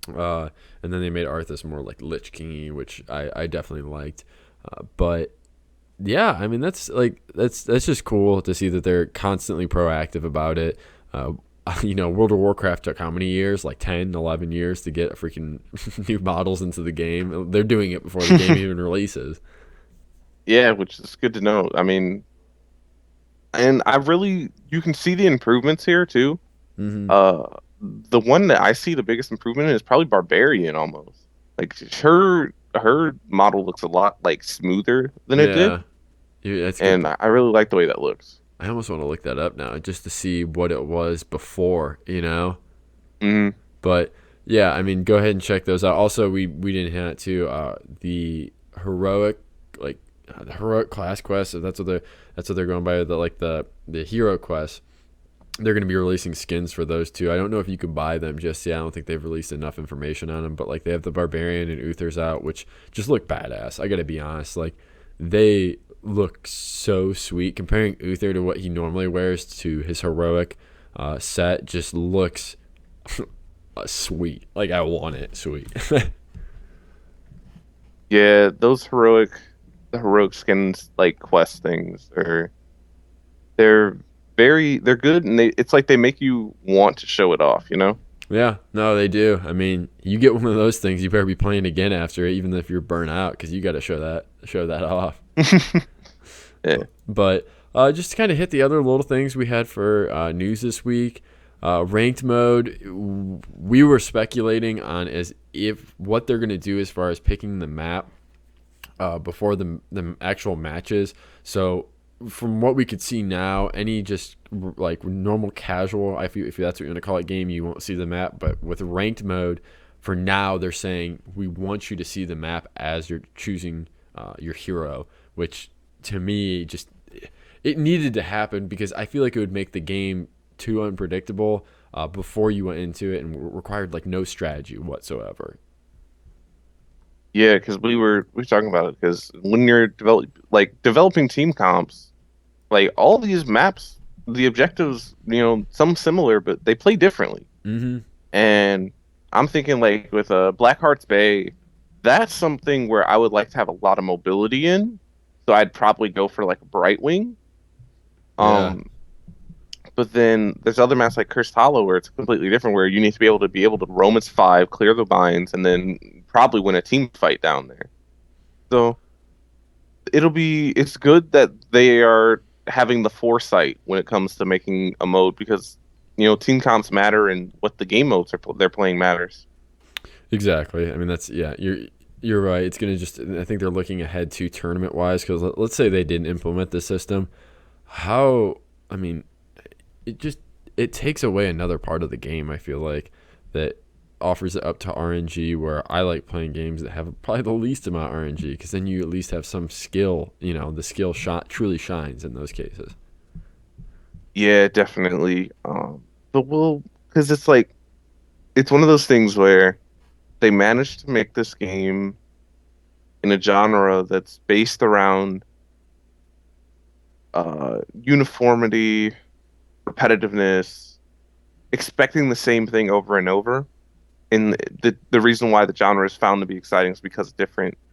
[SPEAKER 1] And then they made Arthas more like Lich King-y, which I definitely liked. But yeah, I mean that's just cool to see that they're constantly proactive about it. World of Warcraft took how many years? Like 10, 11 years to get freaking new models into the game. They're doing it before the game even releases.
[SPEAKER 5] Yeah, which is good to know. I mean, and you can see the improvements here too.
[SPEAKER 1] Mm-hmm.
[SPEAKER 5] The one that I see the biggest improvement in is probably Barbarian almost. Like her model looks a lot like smoother than it did.
[SPEAKER 1] Yeah, that's
[SPEAKER 5] and
[SPEAKER 1] good.
[SPEAKER 5] I really like the way that looks.
[SPEAKER 1] I almost want to look that up now just to see what it was before,
[SPEAKER 5] Mm-hmm.
[SPEAKER 1] But yeah, I mean, go ahead and check those out. Also, we didn't have to the heroic the heroic class quest. So that's what they're going by. The hero quest. They're going to be releasing skins for those too. I don't know if you can buy them just yet. I don't think they've released enough information on them. But like they have the Barbarian and Uthers out, which just look badass. I got to be honest. Like they look so sweet. Comparing Uther to what he normally wears to his heroic set just looks sweet. Like I want it sweet.
[SPEAKER 5] Yeah, those heroic skins like quest things they're good, and it's like they make you want to show it off,
[SPEAKER 1] Yeah, no, they do. I mean, you get one of those things, you better be playing again after it, even if you're burnt out, because you got to show that off.
[SPEAKER 5] Yeah.
[SPEAKER 1] But just to kind of hit the other little things we had for news this week, ranked mode, we were speculating on as if what they're going to do as far as picking the map before the actual matches. So from what we could see now, any just like normal casual, if that's what you want to call it, game, you won't see the map. But with ranked mode, for now, they're saying we want you to see the map as you're choosing your hero, which to me just it needed to happen because I feel like it would make the game too unpredictable before you went into it and required like no strategy whatsoever.
[SPEAKER 5] Because we were talking about it because when you're developing team comps, like all these maps, the objectives, some similar, but they play differently.
[SPEAKER 1] Mm-hmm.
[SPEAKER 5] And I'm thinking like with Blackheart's Bay, that's something where I would like to have a lot of mobility in. So I'd probably go for like a Brightwing. But then there's other maps like Cursed Hollow where it's completely different, where you need to be able to roam its 5, clear the mines, and then probably win a team fight down there. So it's good that they are having the foresight when it comes to making a mode, because team comps matter and what the game modes they're playing matters.
[SPEAKER 1] Exactly. I mean you're right. It's gonna I think they're looking ahead to tournament wise, because let's say they didn't implement this system. It takes away another part of the game, I feel like, that offers it up to RNG, where I like playing games that have probably the least amount of RNG, because then you at least have some skill, the skill truly shines in those cases.
[SPEAKER 5] Yeah, definitely. Because it's like, it's one of those things where they managed to make this game in a genre that's based around uniformity, repetitiveness, expecting the same thing over and over. And the reason why the genre is found to be exciting is because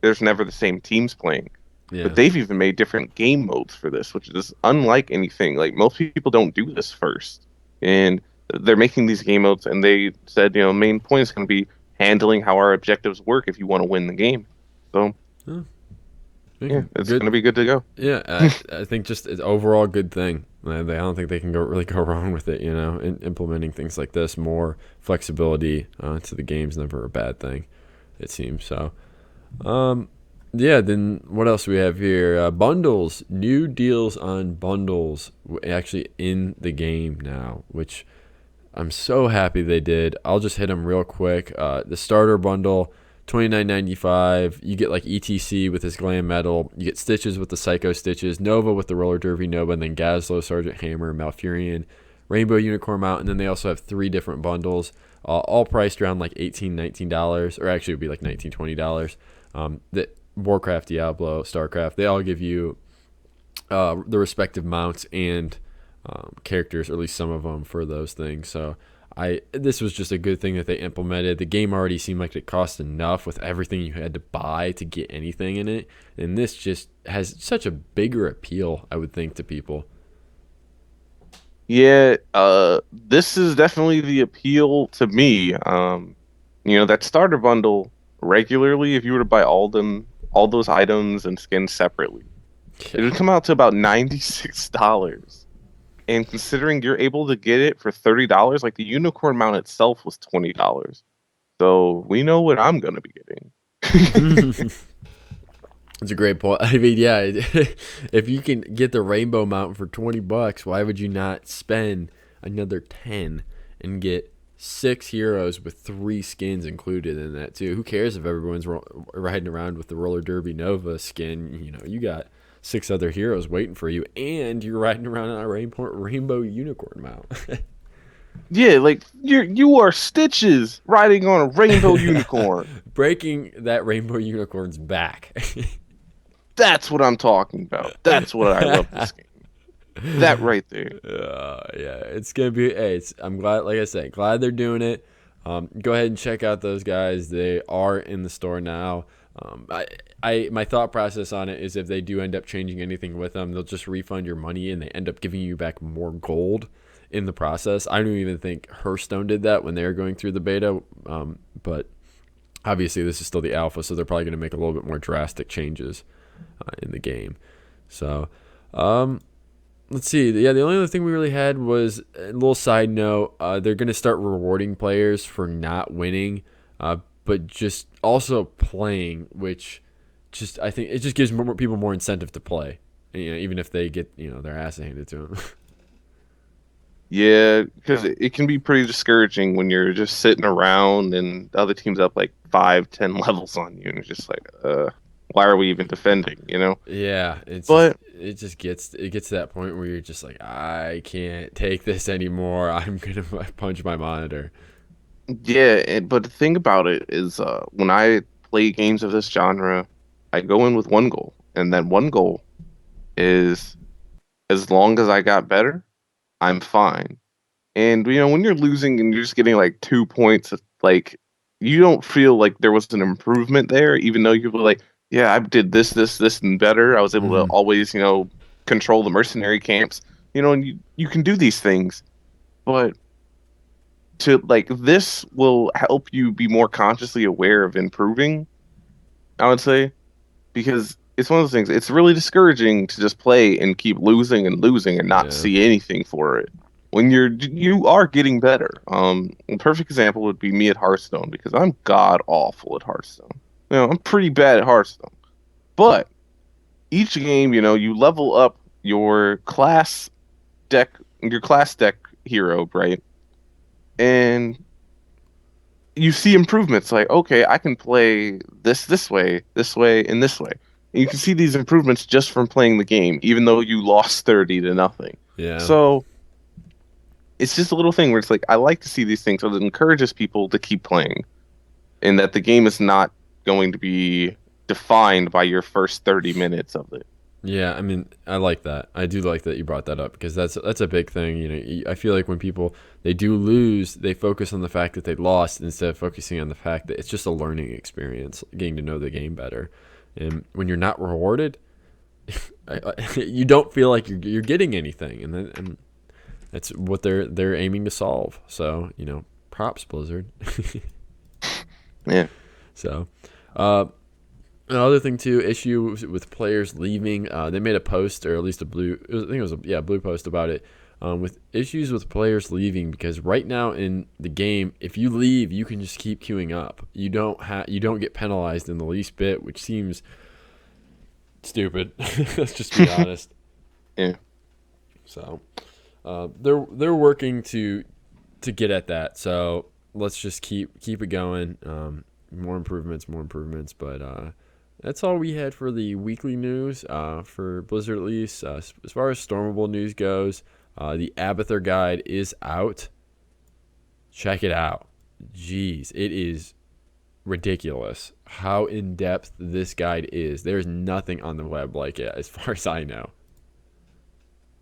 [SPEAKER 5] there's never the same teams playing.
[SPEAKER 1] Yeah.
[SPEAKER 5] But they've even made different game modes for this, which is unlike anything. Like most people don't do this first. And they're making these game modes, and they said, main point is going to be handling how our objectives work if you want to win the game. So it's going to be good to go.
[SPEAKER 1] Yeah, I think just it's overall good thing. I don't think they can really go wrong with it. In implementing things like this, more flexibility to the game's never a bad thing, it seems. So, then what else do we have here? Bundles, new deals on bundles actually in the game now, which I'm so happy they did. I'll just hit them real quick. The starter bundle, $29.95. You get like ETC with his glam medal. You get Stitches with the Psycho Stitches, Nova with the Roller Derby Nova, and then Gazlowe, Sergeant Hammer, Malfurion, Rainbow Unicorn Mount, and then they also have 3 different bundles, all priced around like $18, $19, or actually it would be like $19, $20. That Warcraft, Diablo, StarCraft, they all give you the respective mounts and characters, or at least some of them, for those things. So this was just a good thing that they implemented. The game already seemed like it cost enough with everything you had to buy to get anything in it, and this just has such a bigger appeal, I would think, to people.
[SPEAKER 5] Yeah, this is definitely the appeal to me. That starter bundle regularly, if you were to buy all those items and skins separately, it would come out to about $96. And considering you're able to get it for $30, like the unicorn mount itself was $20. So we know what I'm gonna be getting.
[SPEAKER 1] That's a great point. I mean, yeah, if you can get the rainbow mount for $20, why would you not spend another 10 and get 6 heroes with 3 skins included in that too? Who cares if everyone's riding around with the Roller Derby Nova skin? You got 6 other heroes waiting for you, and you're riding around on a rainbow unicorn mount.
[SPEAKER 5] Yeah, like you are Stitches riding on a rainbow unicorn.
[SPEAKER 1] Breaking that rainbow unicorn's back.
[SPEAKER 5] That's what I'm talking about. That's what I love this game. That right there.
[SPEAKER 1] Yeah, it's gonna be. Hey, I'm glad. Like I said, glad they're doing it. Go ahead and check out those guys. They are in the store now. My thought process on it is, if they do end up changing anything with them, they'll just refund your money and they end up giving you back more gold in the process. I don't even think Hearthstone did that when they were going through the beta, but obviously this is still the alpha, so they're probably going to make a little bit more drastic changes in the game. So let's see. Yeah, the only other thing we really had was a little side note. They're going to start rewarding players for not winning, but just also playing, which just, I think it just gives more people more incentive to play, even if they get their ass handed to them.
[SPEAKER 5] Yeah, because it can be pretty discouraging when you're just sitting around and the other team's up like 5-10 levels on you, and it's just like, why are we even defending?
[SPEAKER 1] Yeah, it gets to that point where you're just like, I can't take this anymore. I'm gonna punch my monitor.
[SPEAKER 5] Yeah, but the thing about it is, when I play games of this genre, I go in with one goal, and that one goal is, as long as I got better, I'm fine. And when you're losing and you're just getting like 2 points, like, you don't feel like there was an improvement there, even though you're like, yeah, I did this, and better. I was able to always, control the mercenary camps, and you can do these things. But this will help you be more consciously aware of improving, I would say, because it's one of those things. It's really discouraging to just play and keep losing and not see anything for it when you are getting better. A perfect example would be me at Hearthstone, because I'm god awful at Hearthstone. I'm pretty bad at Hearthstone, but each game, you level up your class deck hero, right? And you see improvements, like, okay, I can play this way, and this way. And you can see these improvements just from playing the game, even though you lost 30-0.
[SPEAKER 1] Yeah.
[SPEAKER 5] So it's just a little thing where it's like, I like to see these things, so it encourages people to keep playing, and that the game is not going to be defined by your first 30 minutes of it.
[SPEAKER 1] Yeah, I mean, I like that. I do like that you brought that up, because that's a big thing. I feel like when people, they do lose, they focus on the fact that they lost instead of focusing on the fact that it's just a learning experience, getting to know the game better. And when you're not rewarded, you don't feel like you're getting anything, and that's what they're aiming to solve. So props, Blizzard.
[SPEAKER 5] Yeah.
[SPEAKER 1] So, another thing too, issue with players leaving. They made a post, or at least a blue post about it, with issues with players leaving, because right now in the game, if you leave, you can just keep queuing up. You don't get penalized in the least bit, which seems stupid. Let's just be honest.
[SPEAKER 5] Yeah.
[SPEAKER 1] So, they're working to get at that. So let's just keep it going. more improvements. But that's all we had for the weekly news for Blizzard, at least. As far as Stormable news goes, the Abathur guide is out. Check it out. Jeez, it is ridiculous how in-depth this guide is. There's nothing on the web like it, as far as I know.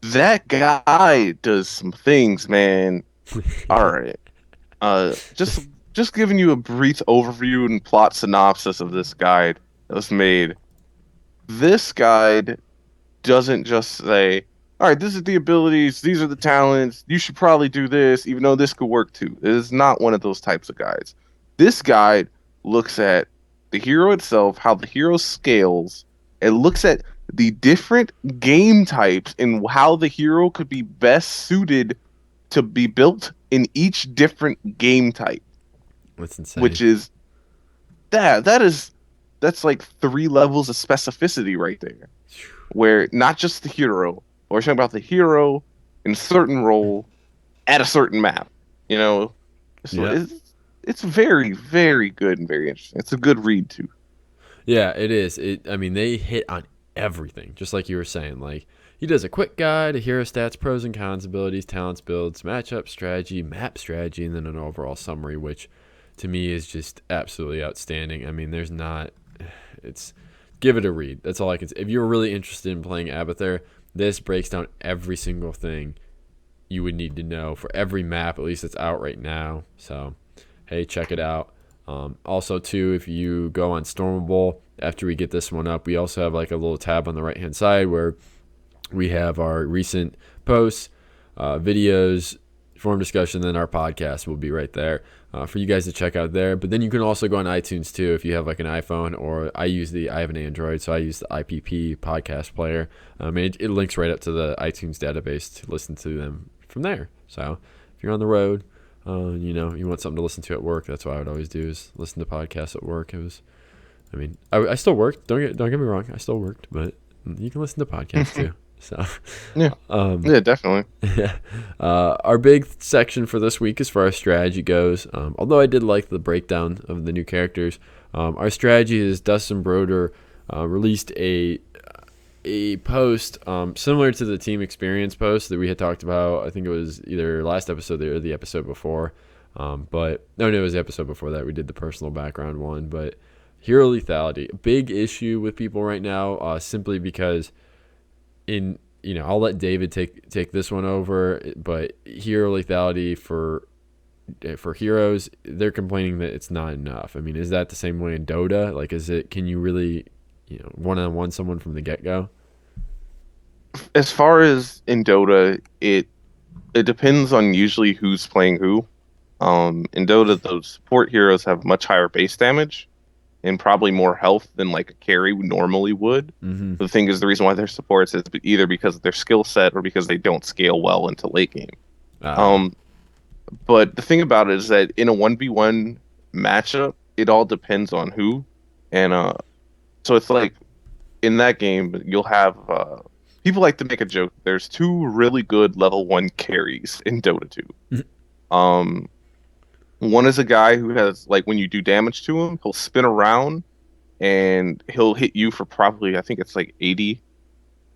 [SPEAKER 5] That guy does some things, man. All right. Just giving you a brief overview and plot synopsis of this guide that was made. This guide doesn't just say, all right, this is the abilities, these are the talents, you should probably do this, even though this could work too. It is not one of those types of guides. This guide looks at the hero itself, how the hero scales. It looks at the different game types and how the hero could be best suited to be built in each different game type.
[SPEAKER 1] That's insane.
[SPEAKER 5] Which is that's like 3 levels of specificity right there. Where not just the hero, but we're talking about the hero in a certain role at a certain map. So it's very, very good and very interesting. It's a good read too.
[SPEAKER 1] Yeah, it is. They hit on everything, just like you were saying. Like, he does a quick guide, a hero stats, pros and cons, abilities, talents, builds, matchup strategy, map strategy, and then an overall summary, which to me is just absolutely outstanding. Give it a read. That's all I can say. If you're really interested in playing Abathur, this breaks down every single thing you would need to know for every map, at least it's out right now. So, hey, check it out. Also, too, if you go on Stormable, after we get this one up, we also have like a little tab on the right-hand side where we have our recent posts, videos, forum discussion, then our podcast will be right there for you guys to check out there. But then you can also go on iTunes too if you have like an iPhone, or I have an Android, so I use the IPP podcast player. It links right up to the iTunes database to listen to them from there. So if you're on the road, you want something to listen to at work, that's what I would always do, is listen to podcasts at work. I still worked. Don't get me wrong, I still worked, but you can listen to podcasts too. So
[SPEAKER 5] yeah, definitely.
[SPEAKER 1] Yeah. Our big section for this week, as far as strategy goes, although I did like the breakdown of the new characters, our strategy is Dustin Broder released a post similar to the team experience post that we had talked about. I think it was either last episode or the episode before. It was the episode before that. We did the personal background one. But hero lethality, a big issue with people right now, simply because I'll let David take this one over, but hero lethality for heroes, they're complaining that it's not enough. Is that the same way in Dota? Like, can you really one-on-one someone from the get-go?
[SPEAKER 5] As far as in Dota, it depends on usually who's playing who. In Dota, those support heroes have much higher base damage and probably more health than like a carry normally would.
[SPEAKER 1] Mm-hmm.
[SPEAKER 5] The thing is, the reason why they're supports is either because of their skill set or because they don't scale well into late game. But the thing about it is that in a 1v1 matchup, it all depends on who. And so it's like in that game, you'll have people like to make a joke. There's 2 really good level 1 carries in Dota 2. One is a guy who has, like, when you do damage to him, he'll spin around and he'll hit you for probably, I think it's like 80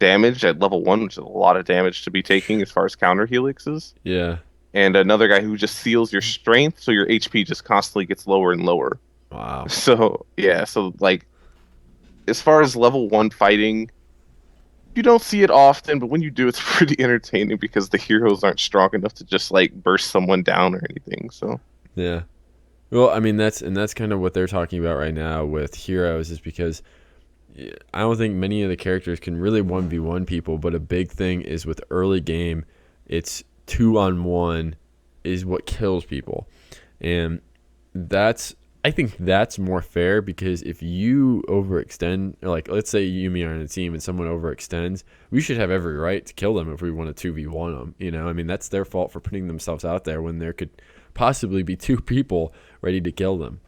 [SPEAKER 5] damage at level 1, which is a lot of damage to be taking as far as counter helixes.
[SPEAKER 1] Yeah.
[SPEAKER 5] And another guy who just seals your strength, so your HP just constantly gets lower and lower.
[SPEAKER 1] Wow.
[SPEAKER 5] So, yeah, like, as far as level 1 fighting, you don't see it often, but when you do, it's pretty entertaining because the heroes aren't strong enough to just, like, burst someone down or anything, so...
[SPEAKER 1] Yeah. Well, that's kind of what they're talking about right now with heroes, is because I don't think many of the characters can really 1v1 people, but a big thing is with early game, it's 2-on-1 is what kills people. And I think that's more fair, because if you overextend, like let's say you and me are on a team and someone overextends, we should have every right to kill them if we want to 2v1 them. That's their fault for putting themselves out there when there could possibly be 2 people ready to kill them.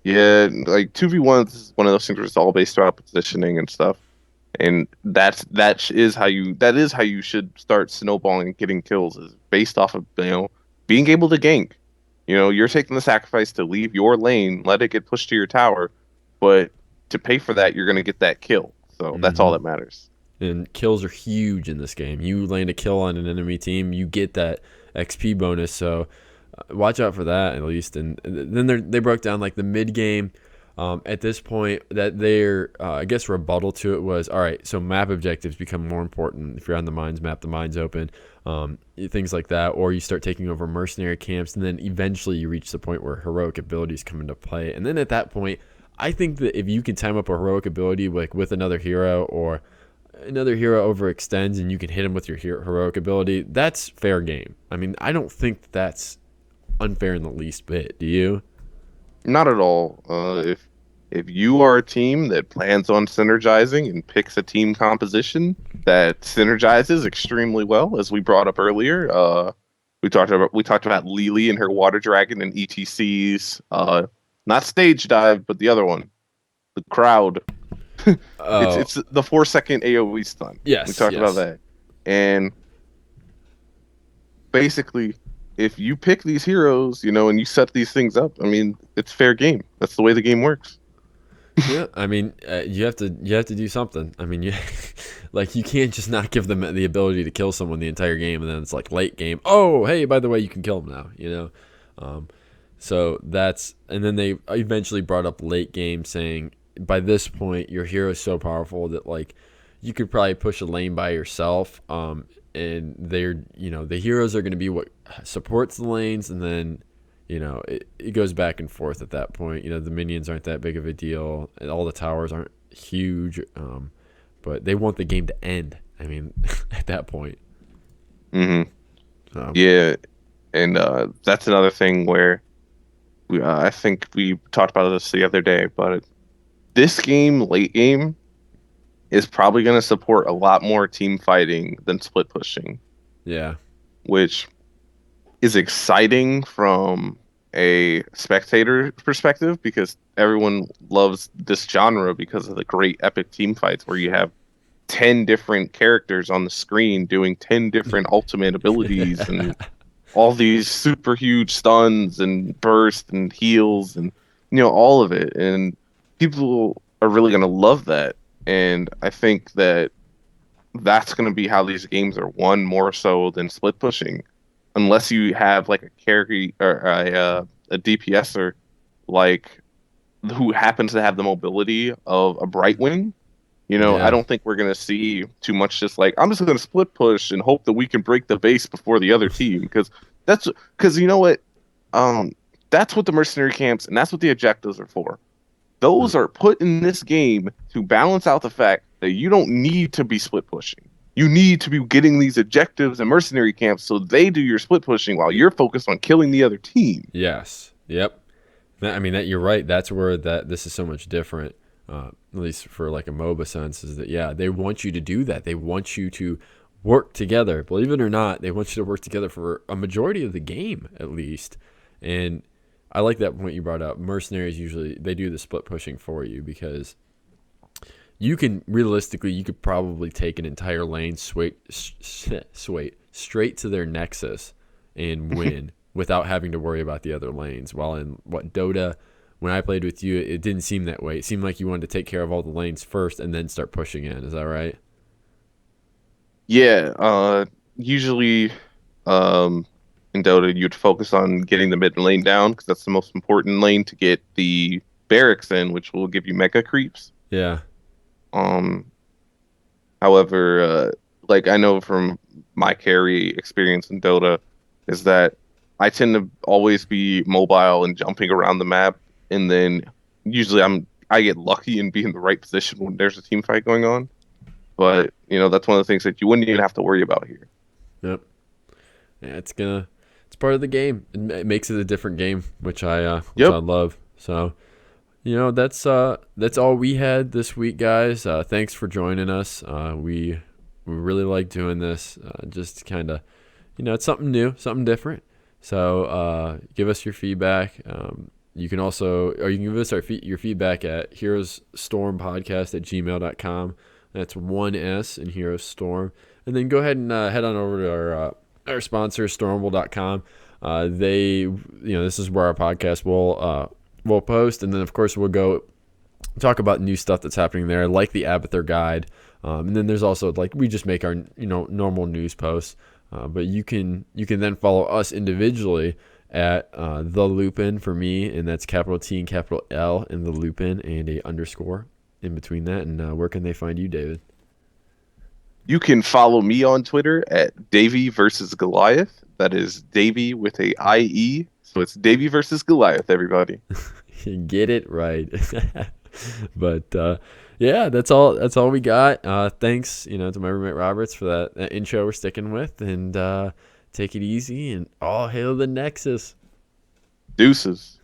[SPEAKER 5] Yeah, like 2v1 is one of those things where it's all based around positioning and stuff, and that is how you should start snowballing and getting kills, is based off of being able to gank. You're taking the sacrifice to leave your lane, let it get pushed to your tower, but to pay for that, you're going to get that kill. So that's all that matters.
[SPEAKER 1] And kills are huge in this game. You land a kill on an enemy team, you get that XP bonus. So watch out for that at least. And then they broke down like the mid game. At this point, that their I guess rebuttal to it was, all right, so map objectives become more important. If you're on the mines map, the mines open, things like that, or you start taking over mercenary camps, and then eventually you reach the point where heroic abilities come into play. And then at that point, I think that if you can time up a heroic ability like with another hero, or another hero overextends and you can hit him with your heroic ability, that's fair game. I mean, I don't think that's unfair in the least bit. Do you?
[SPEAKER 5] Not at all. If you are a team that plans on synergizing and picks a team composition that synergizes extremely well, as we brought up earlier, we talked about Lily and her water dragon and ETC's not stage dive, but the other one, the crowd. It's the 4-second AoE stun.
[SPEAKER 1] Yes,
[SPEAKER 5] we talked about that, and basically, if you pick these heroes, and you set these things up, I mean, it's fair game. That's the way the game works.
[SPEAKER 1] Yeah, I mean, you have to do something. I mean, you can't just not give them the ability to kill someone the entire game, and then it's like late game. Oh, hey, by the way, you can kill them now. So that's, and then they eventually brought up late game, saying by this point your hero is so powerful that like you could probably push a lane by yourself. And they're the heroes are going to be what supports the lanes, and then it goes back and forth at that point. The minions aren't that big of a deal, and all the towers aren't huge, but they want the game to end. I mean, at that point.
[SPEAKER 5] Yeah, and that's another thing where I think we talked about this the other day, but this game, late game, is probably going to support a lot more team fighting than split pushing.
[SPEAKER 1] Yeah.
[SPEAKER 5] Which is exciting from a spectator perspective, because everyone loves this genre because of the great epic team fights where you have 10 different characters on the screen doing 10 different ultimate abilities and all these super huge stuns and bursts and heals and all of it. And people are really going to love that. And I think that that's going to be how these games are won more so than split pushing, unless you have like a carry or a DPSer like who happens to have the mobility of a Brightwing. I don't think we're going to see too much just like, I'm just going to split push and hope that we can break the base before the other team, because you know what, that's what the mercenary camps and that's what the objectives are for. Those are put in this game to balance out the fact that you don't need to be split pushing. You need to be getting these objectives and mercenary camps so they do your split pushing while you're focused on killing the other team.
[SPEAKER 1] Yes. Yep. I mean, that you're right. That's where this is so much different, at least for like a MOBA sense, is that, they want you to do that. They want you to work together. Believe it or not, they want you to work together for a majority of the game, at least. And I like that point you brought up. Mercenaries usually, they do the split pushing for you, because you could probably take an entire lane straight to their nexus and win without having to worry about the other lanes. While in Dota, when I played with you, it didn't seem that way. It seemed like you wanted to take care of all the lanes first and then start pushing in. Is that right?
[SPEAKER 5] Yeah. Usually, in Dota, you'd focus on getting the mid lane down, because that's the most important lane to get the barracks in, which will give you mega creeps.
[SPEAKER 1] Yeah.
[SPEAKER 5] However, like I know from my carry experience in Dota, is that I tend to always be mobile and jumping around the map, and then usually I get lucky and be in the right position when there's a team fight going on. But that's one of the things that you wouldn't even have to worry about here.
[SPEAKER 1] Yep. Yeah, it's part of the game. It makes it a different game, which I love. So, that's all we had this week, guys. Thanks for joining us. We really like doing this. Just kind of, it's something new, something different. So, give us your feedback. You can give us your feedback at heroestormpodcast@gmail.com. That's 1S in Heroes Storm. And then go ahead and head on over to our sponsor, Stormable.com. this is where our podcast will post, and then of course we'll go talk about new stuff that's happening there, like the Abathur guide, and then there's also like we just make our normal news posts, but you can then follow us individually at the Lupen for me, and that's capital T and capital L in the Lupen and a underscore in between that. And where can they find you, David?
[SPEAKER 5] You can follow me on Twitter at Davey versus Goliath. That is Davey with a IE. So it's Davey versus Goliath, everybody.
[SPEAKER 1] Get it right. But yeah, that's all we got. Thanks, to my roommate Roberts for that intro we're sticking with, and take it easy, and all hail the Nexus.
[SPEAKER 5] Deuces.